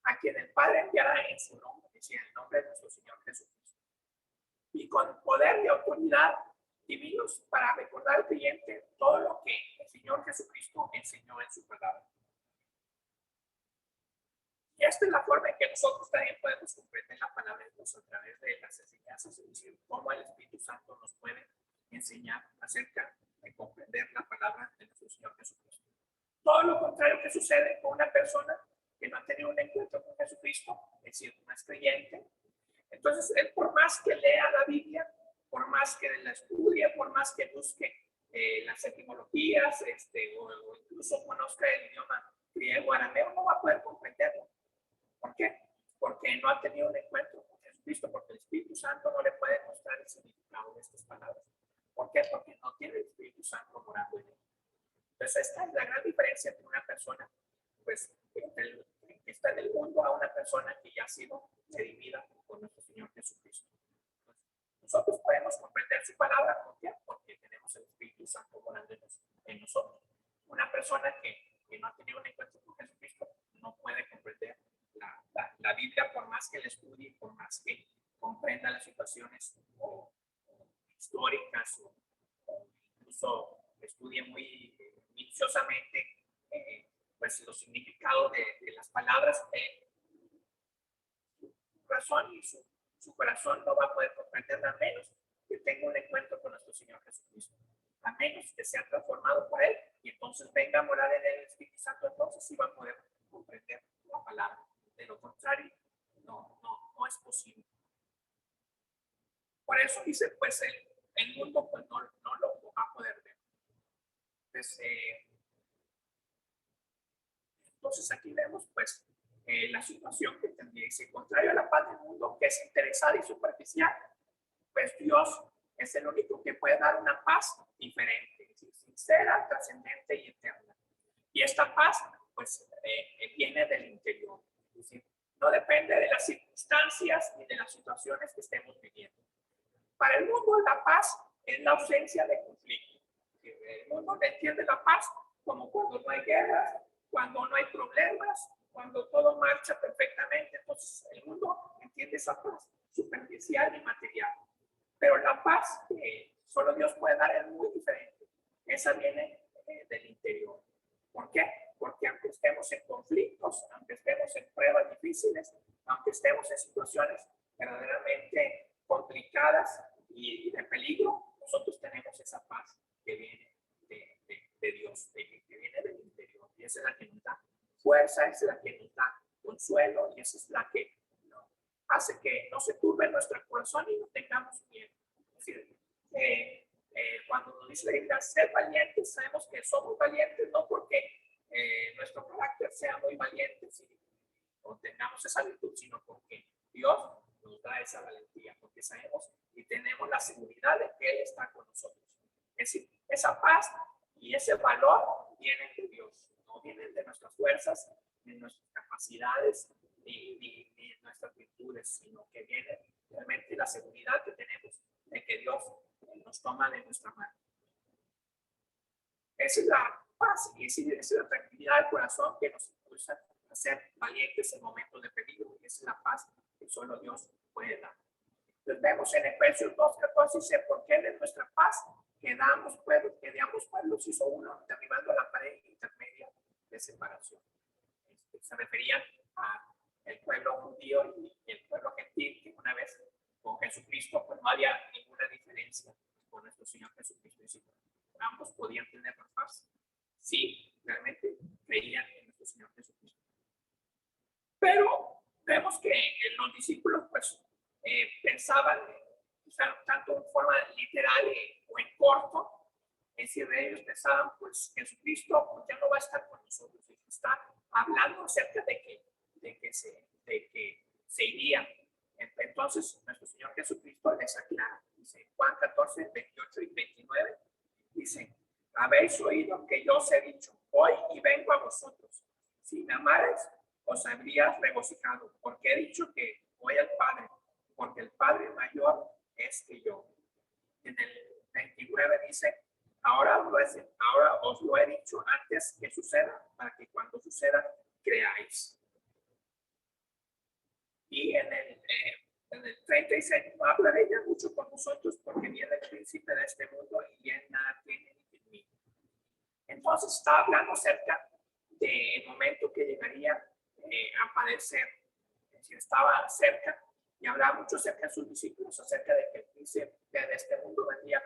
a quien el Padre enviará en su nombre, es decir, en el nombre de nuestro Señor Jesucristo. Y con poder y autoridad divinos para recordar al creyente todo lo que el Señor Jesucristo enseñó en su palabra. Y esta es la forma en que nosotros también podemos comprender la palabra de Dios a través de las enseñanzas, es decir, cómo el Espíritu Santo nos puede enseñar acerca de comprender la palabra de nuestro Señor Jesucristo. Todo lo contrario que sucede con una persona que no ha tenido un encuentro con Jesucristo, es decir, no es creyente. Entonces, él por más que lea la Biblia, por más que la estudie, por más que busque las etimologías, o incluso conozca el idioma griego, arameo, no va a poder comprenderlo. ¿Por qué? Porque no ha tenido un encuentro con Jesucristo, porque el Espíritu Santo no le puede mostrar el significado de estas palabras. ¿Por qué? Porque no tiene el Espíritu Santo morando en él. Entonces, esta es la gran diferencia entre una persona, pues, que está en el mundo, a una persona que ya ha sido redimida por nuestro Señor Jesucristo. Entonces, nosotros podemos comprender su palabra, ¿por qué? Porque tenemos el Espíritu Santo morando en nosotros. Una persona que no ha tenido un encuentro con Jesucristo no puede comprender la Biblia, por más que la estudie, por más que comprenda las situaciones históricas o incluso estudie muy minuciosamente pues los significados de las palabras, su razón y su corazón no va a poder comprender, a menos que tenga un encuentro con nuestro Señor Jesucristo, a menos que sea transformado por Él y entonces venga a morar en el Espíritu Santo. Entonces sí va a poder comprender la palabra. De lo contrario, no es posible. Por eso dice, pues el mundo pues no lo va a poder ver. Entonces aquí vemos pues la situación que tendría. Dice, contrario a la paz del mundo, que es interesada y superficial, pues Dios es el único que puede dar una paz diferente, es decir, sincera, trascendente y eterna. Y esta paz pues viene del interior, es decir, no depende de las circunstancias ni de las situaciones que estemos viviendo. Para el mundo la paz es la ausencia de conflicto. El mundo entiende la paz como cuando no hay guerras, cuando no hay problemas, cuando todo marcha perfectamente. Entonces el mundo entiende esa paz superficial y material. Pero la paz que solo Dios puede dar es muy diferente. Esa viene del interior. ¿Por qué? Porque aunque estemos en conflictos, aunque estemos en pruebas difíciles, aunque estemos en situaciones verdaderamente complicadas y de peligro, nosotros tenemos esa paz que viene de Dios, que viene del interior. Y esa es la que nos da fuerza, esa es la que nos da consuelo, y esa es la que hace que no se turbe nuestro corazón y no tengamos miedo. Es decir, cuando nos dice la Biblia ser valientes, sabemos que somos valientes no porque nuestro carácter sea muy valiente o tengamos esa virtud, sino porque Dios nos da esa valentía, porque sabemos y tenemos la seguridad de que Él está con nosotros. Es decir, esa paz y ese valor vienen de Dios, no vienen de nuestras fuerzas, de nuestras capacidades ni de nuestras virtudes, sino que viene realmente la seguridad que tenemos de que Dios nos toma de nuestra mano. Esa es la paz y esa es la tranquilidad del corazón que nos impulsa a ser valientes en momentos de peligro, y esa es la paz que solo Dios puede dar. Entonces vemos en Efesios 2:14 dice, porque Él es nuestra paz, quedamos pueblos, hizo uno, derribando la pared intermedia de separación. Se refería al pueblo judío y el pueblo gentil. no había ninguna diferencia con nuestro Señor Jesucristo. Y ambos podían tener la paz. Sí, realmente creían en nuestro Señor Jesucristo. Pero vemos que los discípulos pues pensaban, tanto en forma literal o en corto, es decir, ellos pensaban, pues Jesucristo pues, ya no va a estar con nosotros, está hablando acerca de que se iría. Entonces, nuestro Señor Jesucristo les aclara, dice Juan 14, 28 y 29, dice, habéis oído que yo os he dicho, voy y vengo a vosotros. Si me amarais, os habrías regocijado, porque he dicho que voy al Padre, porque el Padre mayor es que yo. En el 29 dice, ahora os lo he dicho antes que suceda, para que cuando suceda, creáis. Y en el 36 no hablaré ya mucho con vosotros, porque viene el príncipe de este mundo y él nada tiene en mí. Entonces está hablando acerca del momento que llegaría a padecer. Es decir, estaba cerca y hablaba mucho acerca de sus discípulos, acerca de que el príncipe de este mundo vendría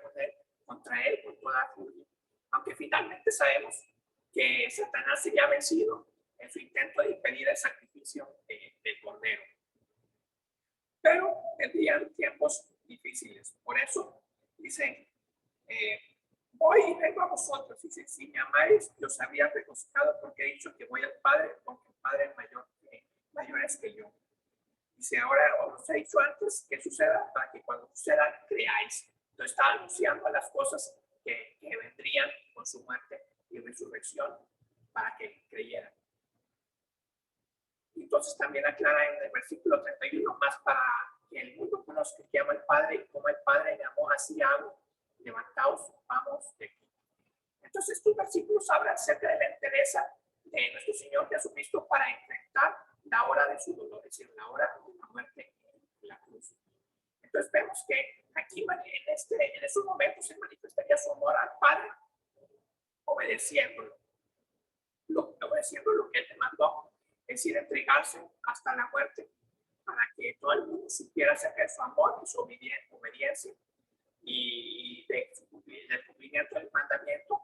contra él con toda furia. Aunque finalmente sabemos que Satanás sería vencido en su intento de impedir el sacrificio del cordero. Pero vendrían tiempos difíciles. Por eso dice, voy y vengo a vosotros. Dice, si me amáis, yo os habría regocijado porque he dicho que voy al Padre, porque el Padre es mayor es que yo. Dice, ahora os he dicho antes que suceda, para que cuando suceda, creáis. Entonces está anunciando las cosas que vendrían con su muerte y resurrección para que creyeran. Entonces también aclara en el versículo 31, más para que el mundo conozca que ama al Padre y como el Padre me amó, así hago. Levantaos, vamos de aquí. Entonces estos versículos hablan acerca de la entereza de nuestro Señor Jesucristo para enfrentar la hora de su dolor, es decir, la hora de la muerte en la cruz. Entonces vemos que aquí en esos momentos se manifestaría su amor al Padre, obedeciéndolo lo que él le mandó, es decir, entregarse hasta la muerte para que todo el mundo supiera acerca de su amor y su obediencia y del cumplimiento del mandamiento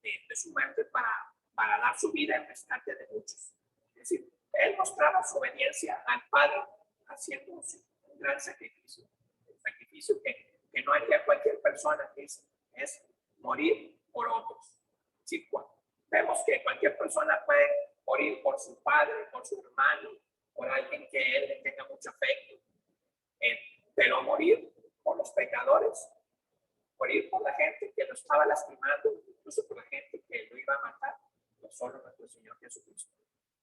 de su muerte para dar su vida en rescate de muchos. Es decir, él mostraba su obediencia al Padre haciendo un gran sacrificio, un sacrificio que no haría cualquier persona, que es morir por otros. Sí, vemos que cualquier persona puede morir por su padre, por su hermano, por alguien que él le tenga mucho afecto, pero morir por los pecadores, morir por la gente que lo estaba lastimando, incluso por la gente que lo iba a matar, no solo nuestro Señor Jesucristo.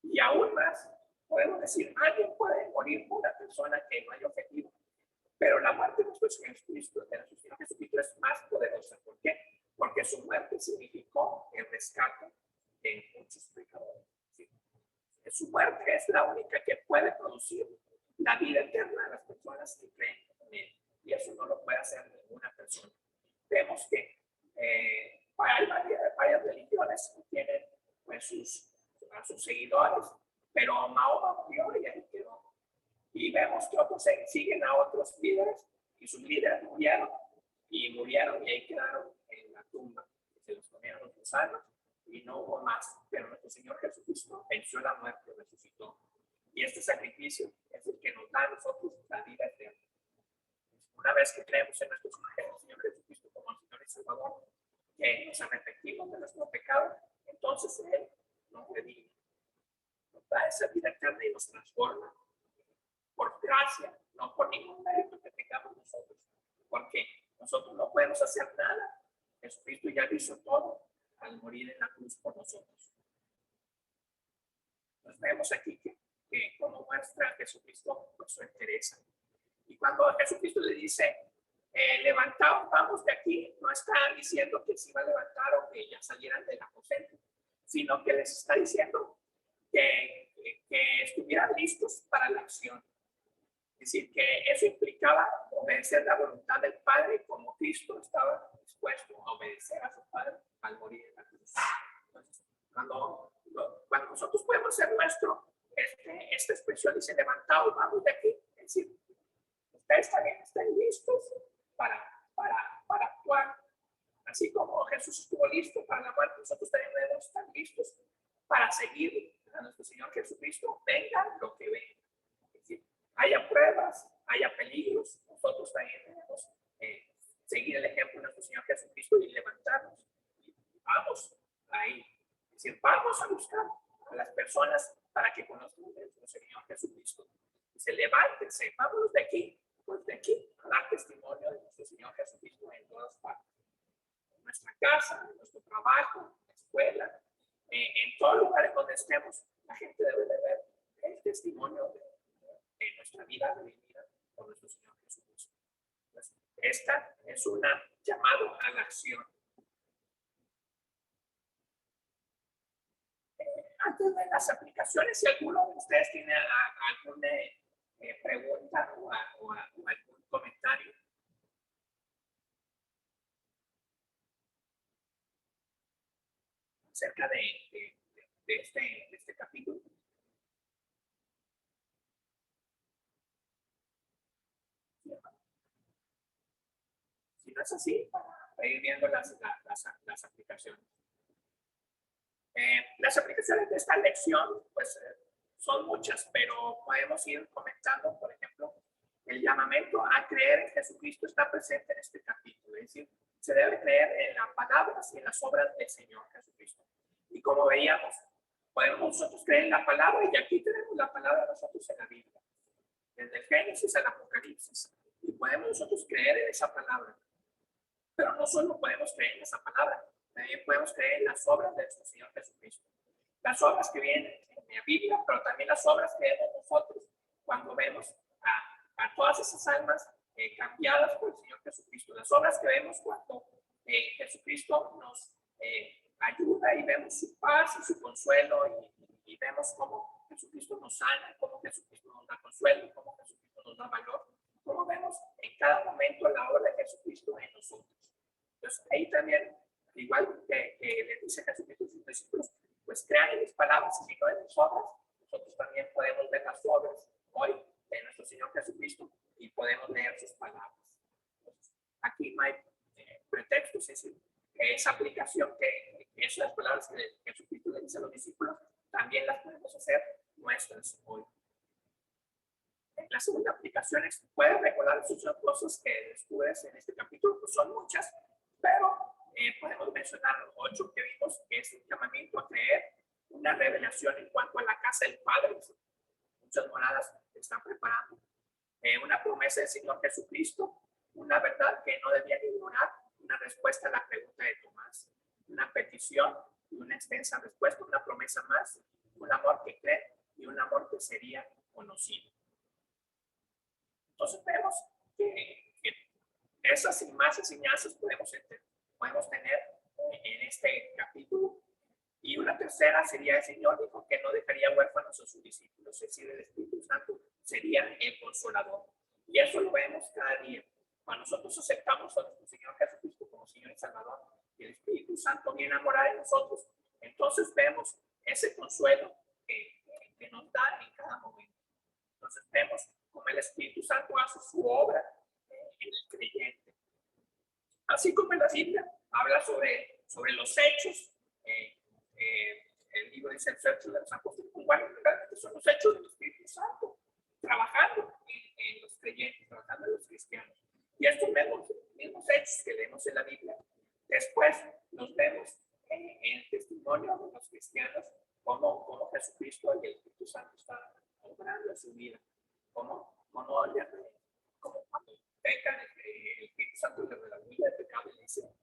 Y aún más, podemos decir, alguien puede morir por una persona que no haya ofendido, pero la muerte de nuestro Señor Jesucristo, es más poderosa. ¿Por qué? Porque su muerte significó el rescate de muchos pecadores. ¿Sí? Su muerte es la única que puede producir la vida eterna a las personas que creen en él. Y eso no lo puede hacer ninguna persona. Vemos que hay varias religiones que tienen pues, a sus seguidores, pero Mahoma murió y ahí quedó. Y vemos que otros siguen a otros líderes y sus líderes murieron y ahí quedaron en la tumba. Se los comieron los gusanos y no hubo más. Pero nuestro Señor Jesucristo venció la muerte, resucitó. Y este sacrificio es el que nos da a nosotros la vida eterna. Una vez que creemos en nuestro Señor Jesucristo como el Señor y Salvador, que nos arrepentimos de nuestro pecado, entonces Él nos redime, nos da esa vida eterna y nos transforma por gracia, no por ningún mérito que tengamos nosotros, porque nosotros no podemos hacer nada. Jesucristo ya lo hizo todo al morir en la cruz por nosotros. Nos vemos aquí que como muestra Jesucristo pues, su entereza. Y cuando Jesucristo le dice, levantaos, vamos de aquí, no está diciendo que se iba a levantar o que ya salieran del aposento, sino que les está diciendo que estuvieran listos para la acción. Es decir, que eso implicaba obedecer la voluntad del Padre como Cristo estaba dispuesto a obedecer a su Padre al morir en la cruz. Entonces, cuando nosotros podemos hacer esta expresión dice, levantaos, vamos de aquí, es decir, ustedes también están listos nosotros también debemos estar listos para seguir a nuestro Señor Jesucristo, venga lo que venga. Es decir, haya pruebas, haya peligros, nosotros también debemos seguir el ejemplo de nuestro Señor Jesucristo y levantarnos. Y vamos ahí. Es decir, vamos a buscar a las personas para que conozcan a nuestro Señor Jesucristo. Dice, levántense, vámonos de aquí, pues de aquí, a dar testimonio de nuestro Señor Jesucristo en todas partes. En nuestra casa, en nuestro trabajo, en la escuela, en todo lugar en donde estemos, la gente debe de ver el testimonio de nuestra vida vivida por nuestro Señor Jesucristo. Pues, esta es un llamado a la acción. Antes de las aplicaciones, si alguno de ustedes tiene alguna pregunta o algún comentario. Acerca de este capítulo. Si no es así, para ir viendo las aplicaciones. Las aplicaciones de esta lección, pues son muchas, pero podemos ir comentando, por ejemplo, el llamamiento a creer en Jesucristo está presente en este capítulo. Es decir, se debe creer en las palabras y en las obras del Señor Jesucristo. Y como veíamos, podemos nosotros creer en la palabra, y aquí tenemos la palabra nosotros en la Biblia, desde el Génesis al Apocalipsis, y podemos nosotros creer en esa palabra. Pero no solo podemos creer en esa palabra, también podemos creer en las obras de nuestro Señor Jesucristo. Las obras que vienen en la Biblia, pero también las obras que vemos nosotros cuando vemos a todas esas almas cambiadas por el Señor Jesucristo. Las obras que vemos cuando Jesucristo nos ayuda y vemos su paz y su consuelo y vemos cómo Jesucristo nos sana, cómo Jesucristo nos da consuelo, cómo Jesucristo nos da valor, cómo vemos en cada momento la obra de Jesucristo en nosotros. Entonces ahí también, igual que le dice Jesucristo a sus discípulos, pues crean en mis palabras y no en mis obras. Nosotros también podemos ver las obras hoy de nuestro Señor Jesucristo y podemos leer sus palabras. Entonces, aquí no hay pretextos, es decir, esa aplicación que esas palabras que Jesucristo le dice a los discípulos, también las podemos hacer nuestras hoy. La segunda aplicación es, puedes recordar sus cosas que descubres en este capítulo, pues son muchas, pero podemos mencionar 8 que vimos, que es un llamamiento a creer, una revelación en cuanto a la casa del Padre, muchas moradas que están preparando, una promesa del Señor Jesucristo, una verdad que no debían ignorar, una respuesta a la pregunta de Tomás, una petición y una extensa respuesta, una promesa más, un amor que cree y un amor que sería conocido. Entonces vemos que esas y más enseñanzas podemos tener en este capítulo. Y una tercera sería: el Señor dijo que no dejaría huérfanos a sus discípulos, es decir, el Espíritu Santo sería el consolador. Y eso lo vemos cada día. Cuando nosotros aceptamos a nuestro Señor Jesucristo como Señor y Salvador, y el Espíritu Santo viene a morar en nosotros, entonces vemos ese consuelo que nos da en cada momento. Entonces vemos cómo el Espíritu Santo hace su obra en el creyente. Así como en la Biblia habla sobre los hechos, el libro dice el hechos de los apóstoles, bueno, realmente son los hechos del Espíritu Santo, trabajando en los creyentes, trabajando en los cristianos. Y estos mismos hechos que leemos en la Biblia, después los vemos en el testimonio de los cristianos, como Jesucristo y el Espíritu Santo están obrando en su vida, como cuando pecan, el Espíritu Santo le redarguye el pecado y le dice: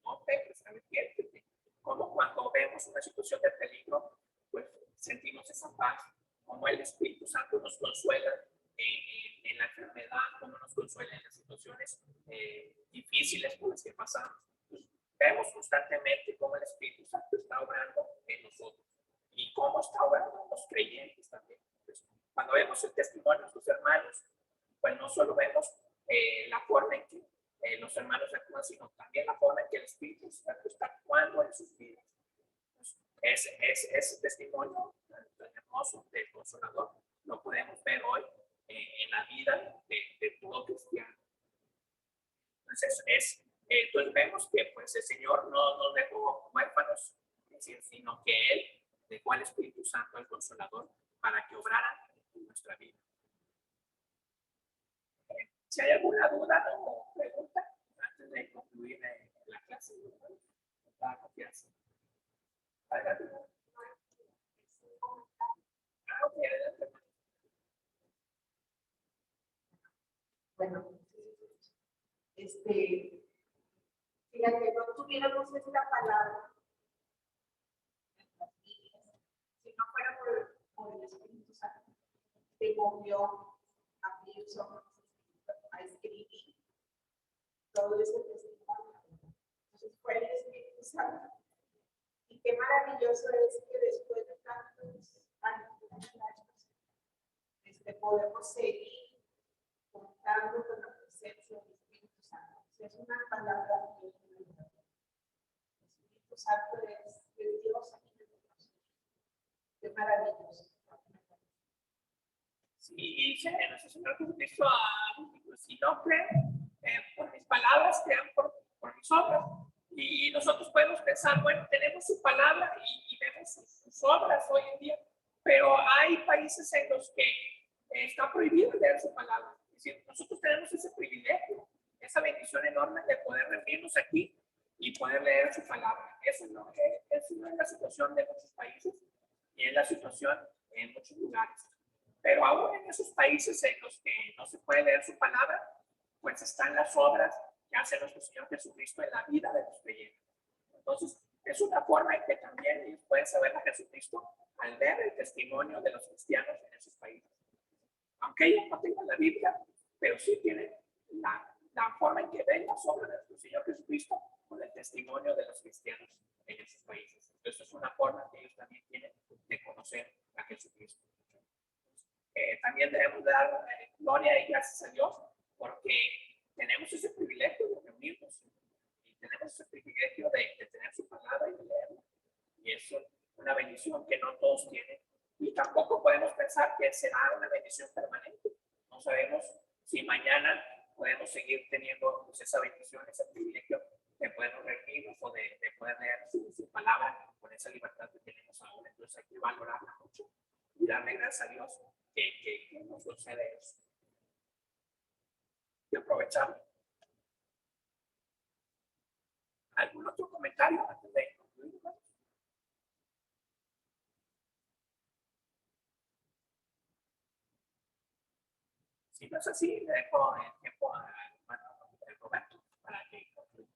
no peques, arrepiéntete. Como cuando vemos una situación de peligro, pues sentimos esa paz, como el Espíritu Santo nos consuela en la enfermedad, como nos consuela en las situaciones difíciles por las que pasamos. Pues, vemos constantemente cómo el Espíritu Santo está obrando en nosotros y cómo está obrando en los creyentes también. Pues, cuando vemos el testimonio de nuestros hermanos, pues no solo vemos la forma en que los hermanos actúan, sino también la forma en que el Espíritu Santo está actuando en sus vidas. Pues, ese testimonio tan hermoso del Consolador lo podemos ver hoy en la vida de todo cristiano. Entonces es Entonces vemos que pues el Señor no nos dejó huérfanos, es decir, sino que Él dejó al Espíritu Santo, al Consolador, para que obrara en nuestra vida. Si hay alguna duda o pregunta antes de concluir la clase, la confianza. Bueno, fíjate, no tuviéramos esta palabra en las líneas, si no fuera por el Espíritu Santo, que movió a Wilson a escribir todo ese testimonio. Entonces fue el Espíritu Santo. Y qué maravilloso es que después de tantos años, podemos seguir contando con la presencia del Espíritu Santo. Es una palabra que el Espíritu Santo es Dios aquí en nosotros. Qué maravilloso. Sí, dice nuestro Señor Jesucristo si no creen por mis palabras, crean por mis obras. Y nosotros podemos pensar, bueno, tenemos su palabra y vemos sus obras hoy en día, pero hay países en los que está prohibido leer su palabra. Es decir, nosotros tenemos ese privilegio, esa bendición enorme de poder reunirnos aquí y poder leer su palabra. Eso no es la situación de muchos países y es la situación en muchos lugares. Pero aún en esos países en los que no se puede leer su palabra, pues están las obras que hace nuestro Señor Jesucristo en la vida de los creyentes. Entonces, es una forma en que también ellos pueden saber a Jesucristo al ver el testimonio de los cristianos en esos países. Aunque ellos no tengan la Biblia, pero sí tienen la forma en que ven las obras de nuestro Señor Jesucristo con el testimonio de los cristianos en esos países. Entonces, es una forma que ellos también tienen de conocer a Jesucristo. También debemos dar gloria y gracias a Dios porque tenemos ese privilegio de reunirnos y tenemos ese privilegio de tener su palabra y de leerla. Y es una bendición que no todos tienen. Y tampoco podemos pensar que será una bendición permanente. No sabemos si mañana podemos seguir teniendo pues, esa bendición, ese privilegio de poder reunirnos o de poder leer su palabra con esa libertad que tenemos ahora. Entonces hay que valorarla mucho y darle gracias a Dios que nos concede eso. Y aprovecharlo. ¿Algún otro comentario antes de concluir? Si no es así, le dejo el tiempo al hermano Roberto para que concluya.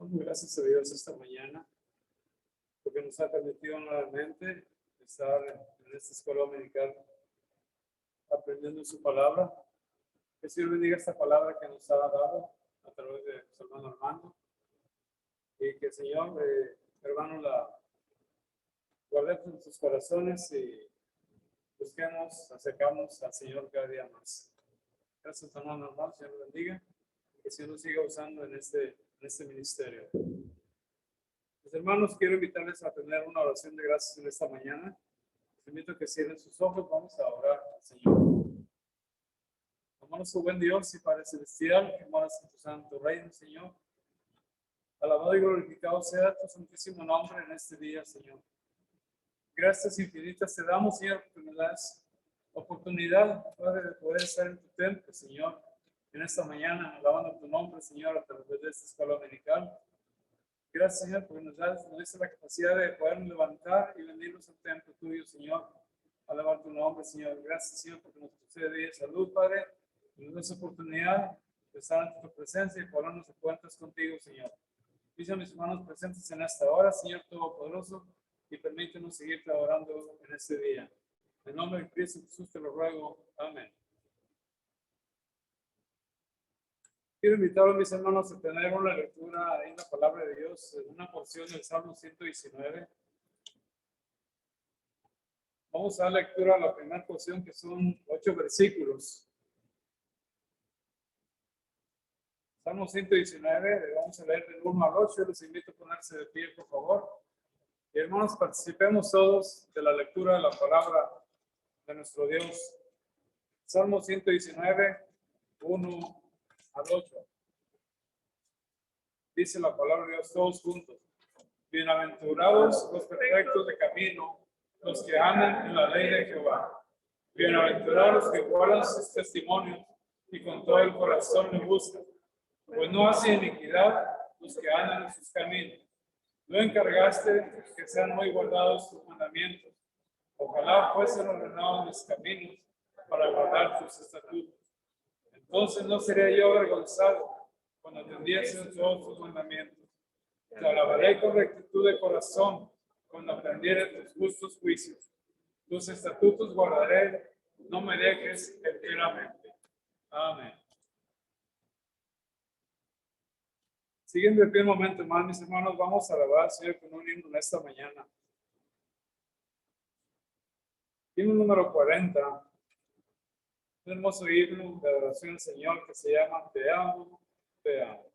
Gracias a Dios esta mañana, porque nos ha permitido nuevamente estar en esta escuela dominical aprendiendo su palabra. Que el Señor bendiga esta palabra que nos ha dado a través de su hermano Armando y que el Señor, hermano, la guardemos en sus corazones y busquemos, acercamos al Señor cada día más. Gracias, hermano Armando, Señor lo bendiga y que el Señor nos siga usando en este ministerio. Mis hermanos, quiero invitarles a tener una oración de gracias en esta mañana. Les invito a que cierren sus ojos, vamos a orar al Señor. Amamos su buen Dios y Padre Celestial, que moras en tu santo reino, Señor. Alabado y glorificado sea tu santísimo nombre en este día, Señor. Gracias infinitas te damos, Señor, porque nos das oportunidad, Padre, de poder estar en tu templo, Señor, en esta mañana, alabando tu nombre, Señor, a través de esta escuela dominical. Gracias, Señor, porque nos das la capacidad de poder levantar y venirnos al templo tuyo, Señor. Alabar tu nombre, Señor. Gracias, Señor, porque nos concede salud, Padre. Y nos das oportunidad de estar ante tu presencia y ponernos de cuentas contigo, Señor. Dice a mis hermanos presentes en esta hora, Señor Todopoderoso, y permítenos seguir trabajando en este día. En el nombre de Cristo Jesús te lo ruego. Amén. Quiero invitar a mis hermanos a tener una lectura en la palabra de Dios, en una porción del Salmo 119. Vamos a dar lectura a la primera porción, que son 8 versículos. Salmo 119, vamos a leer del 1 al 8. Les invito a ponerse de pie, por favor. Y hermanos, participemos todos de la lectura de la palabra de nuestro Dios. Salmo 119, 1 al 8. Dice la palabra de Dios todos juntos. Bienaventurados los perfectos de camino, los que andan en la ley de Jehová. Bienaventurados los que guardan sus testimonios y con todo el corazón le buscan. Pues no hacen iniquidad los que andan en sus caminos. No encargaste que sean muy guardados tus mandamientos. Ojalá fuesen ordenados mis caminos para guardar tus estatutos. Entonces no sería yo avergonzado cuando atendiesen todos tus mandamientos. Te alabaré con rectitud de corazón cuando aprendiere tus justos juicios. Tus estatutos guardaré, no me dejes enteramente. Amén. Siguiendo el pie un momento más, mis hermanos, vamos a alabar al Señor con un himno en esta mañana. Himno número 40. Un hermoso himno de adoración al Señor que se llama Te amo, te amo.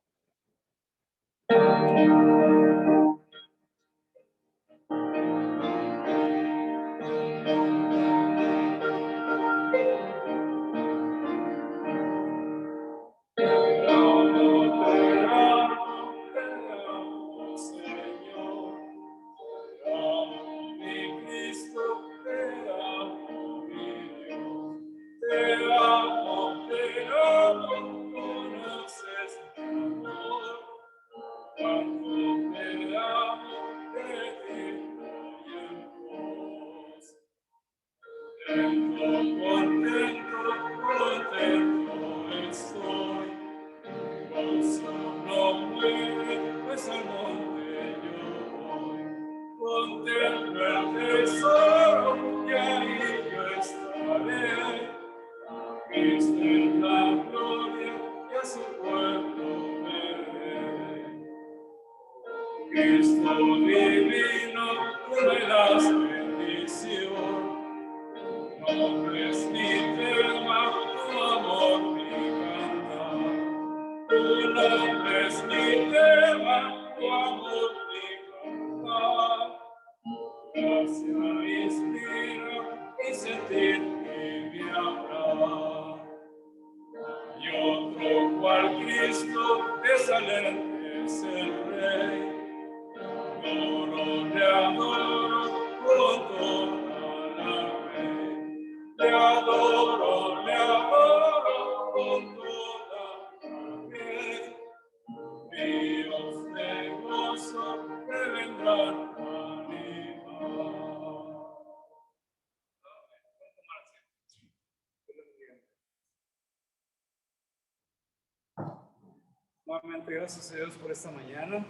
Nuevamente, gracias a Dios por esta mañana.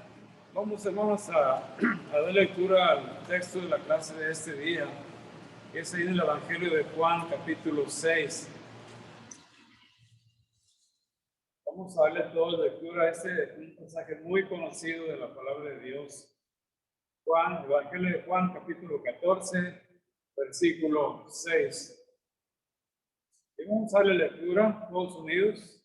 Vamos, hermanos, a dar lectura al texto de la clase de este día, que es ahí en el Evangelio de Juan, capítulo 6. Vamos a darle toda lectura a un pasaje muy conocido de la palabra de Dios. Juan, Evangelio de Juan, capítulo 14, versículo 6. Y vamos a darle lectura, todos unidos.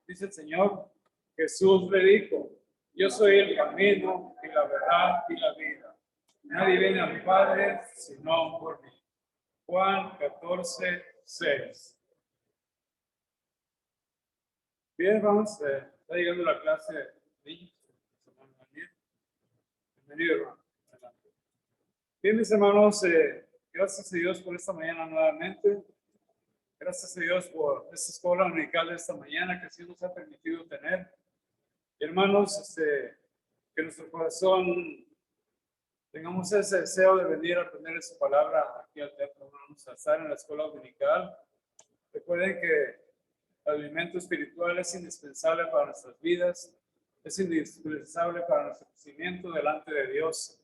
Dice el Señor: Jesús le dijo: yo soy el camino y la verdad y la vida. Nadie viene al Padre sino por mí. Juan 14, 6. Bien, vamos, está llegando la clase de niños. Bienvenido, hermano. Adelante. Bien, mis hermanos, gracias a Dios por esta mañana nuevamente. Gracias a Dios por esta escuela dominical de esta mañana que sí nos ha permitido tener. Hermanos, que nuestro corazón tengamos ese deseo de venir a aprender su palabra aquí al templo. Vamos a estar en la escuela dominical. Recuerden que el alimento espiritual es indispensable para nuestras vidas, es indispensable para nuestro crecimiento delante de Dios,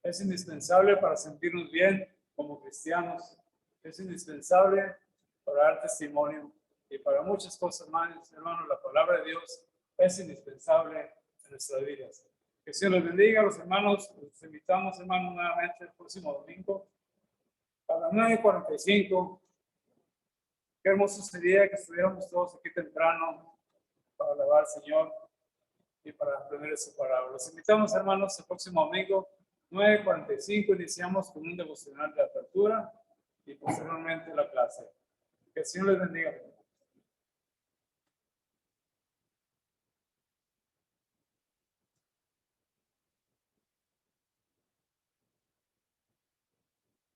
es indispensable para sentirnos bien como cristianos, es indispensable para dar testimonio y para muchas cosas más. Hermanos, la palabra de Dios es indispensable en nuestras vidas. Que Dios los bendiga, los hermanos. Los invitamos, hermanos, nuevamente el próximo domingo A las 9:45. Qué hermoso sería que estuviéramos todos aquí temprano para alabar al Señor y para aprender su palabra. Los invitamos, hermanos, el próximo domingo, 9:45, iniciamos con un devocional de apertura y posteriormente la clase. Que el Señor les bendiga.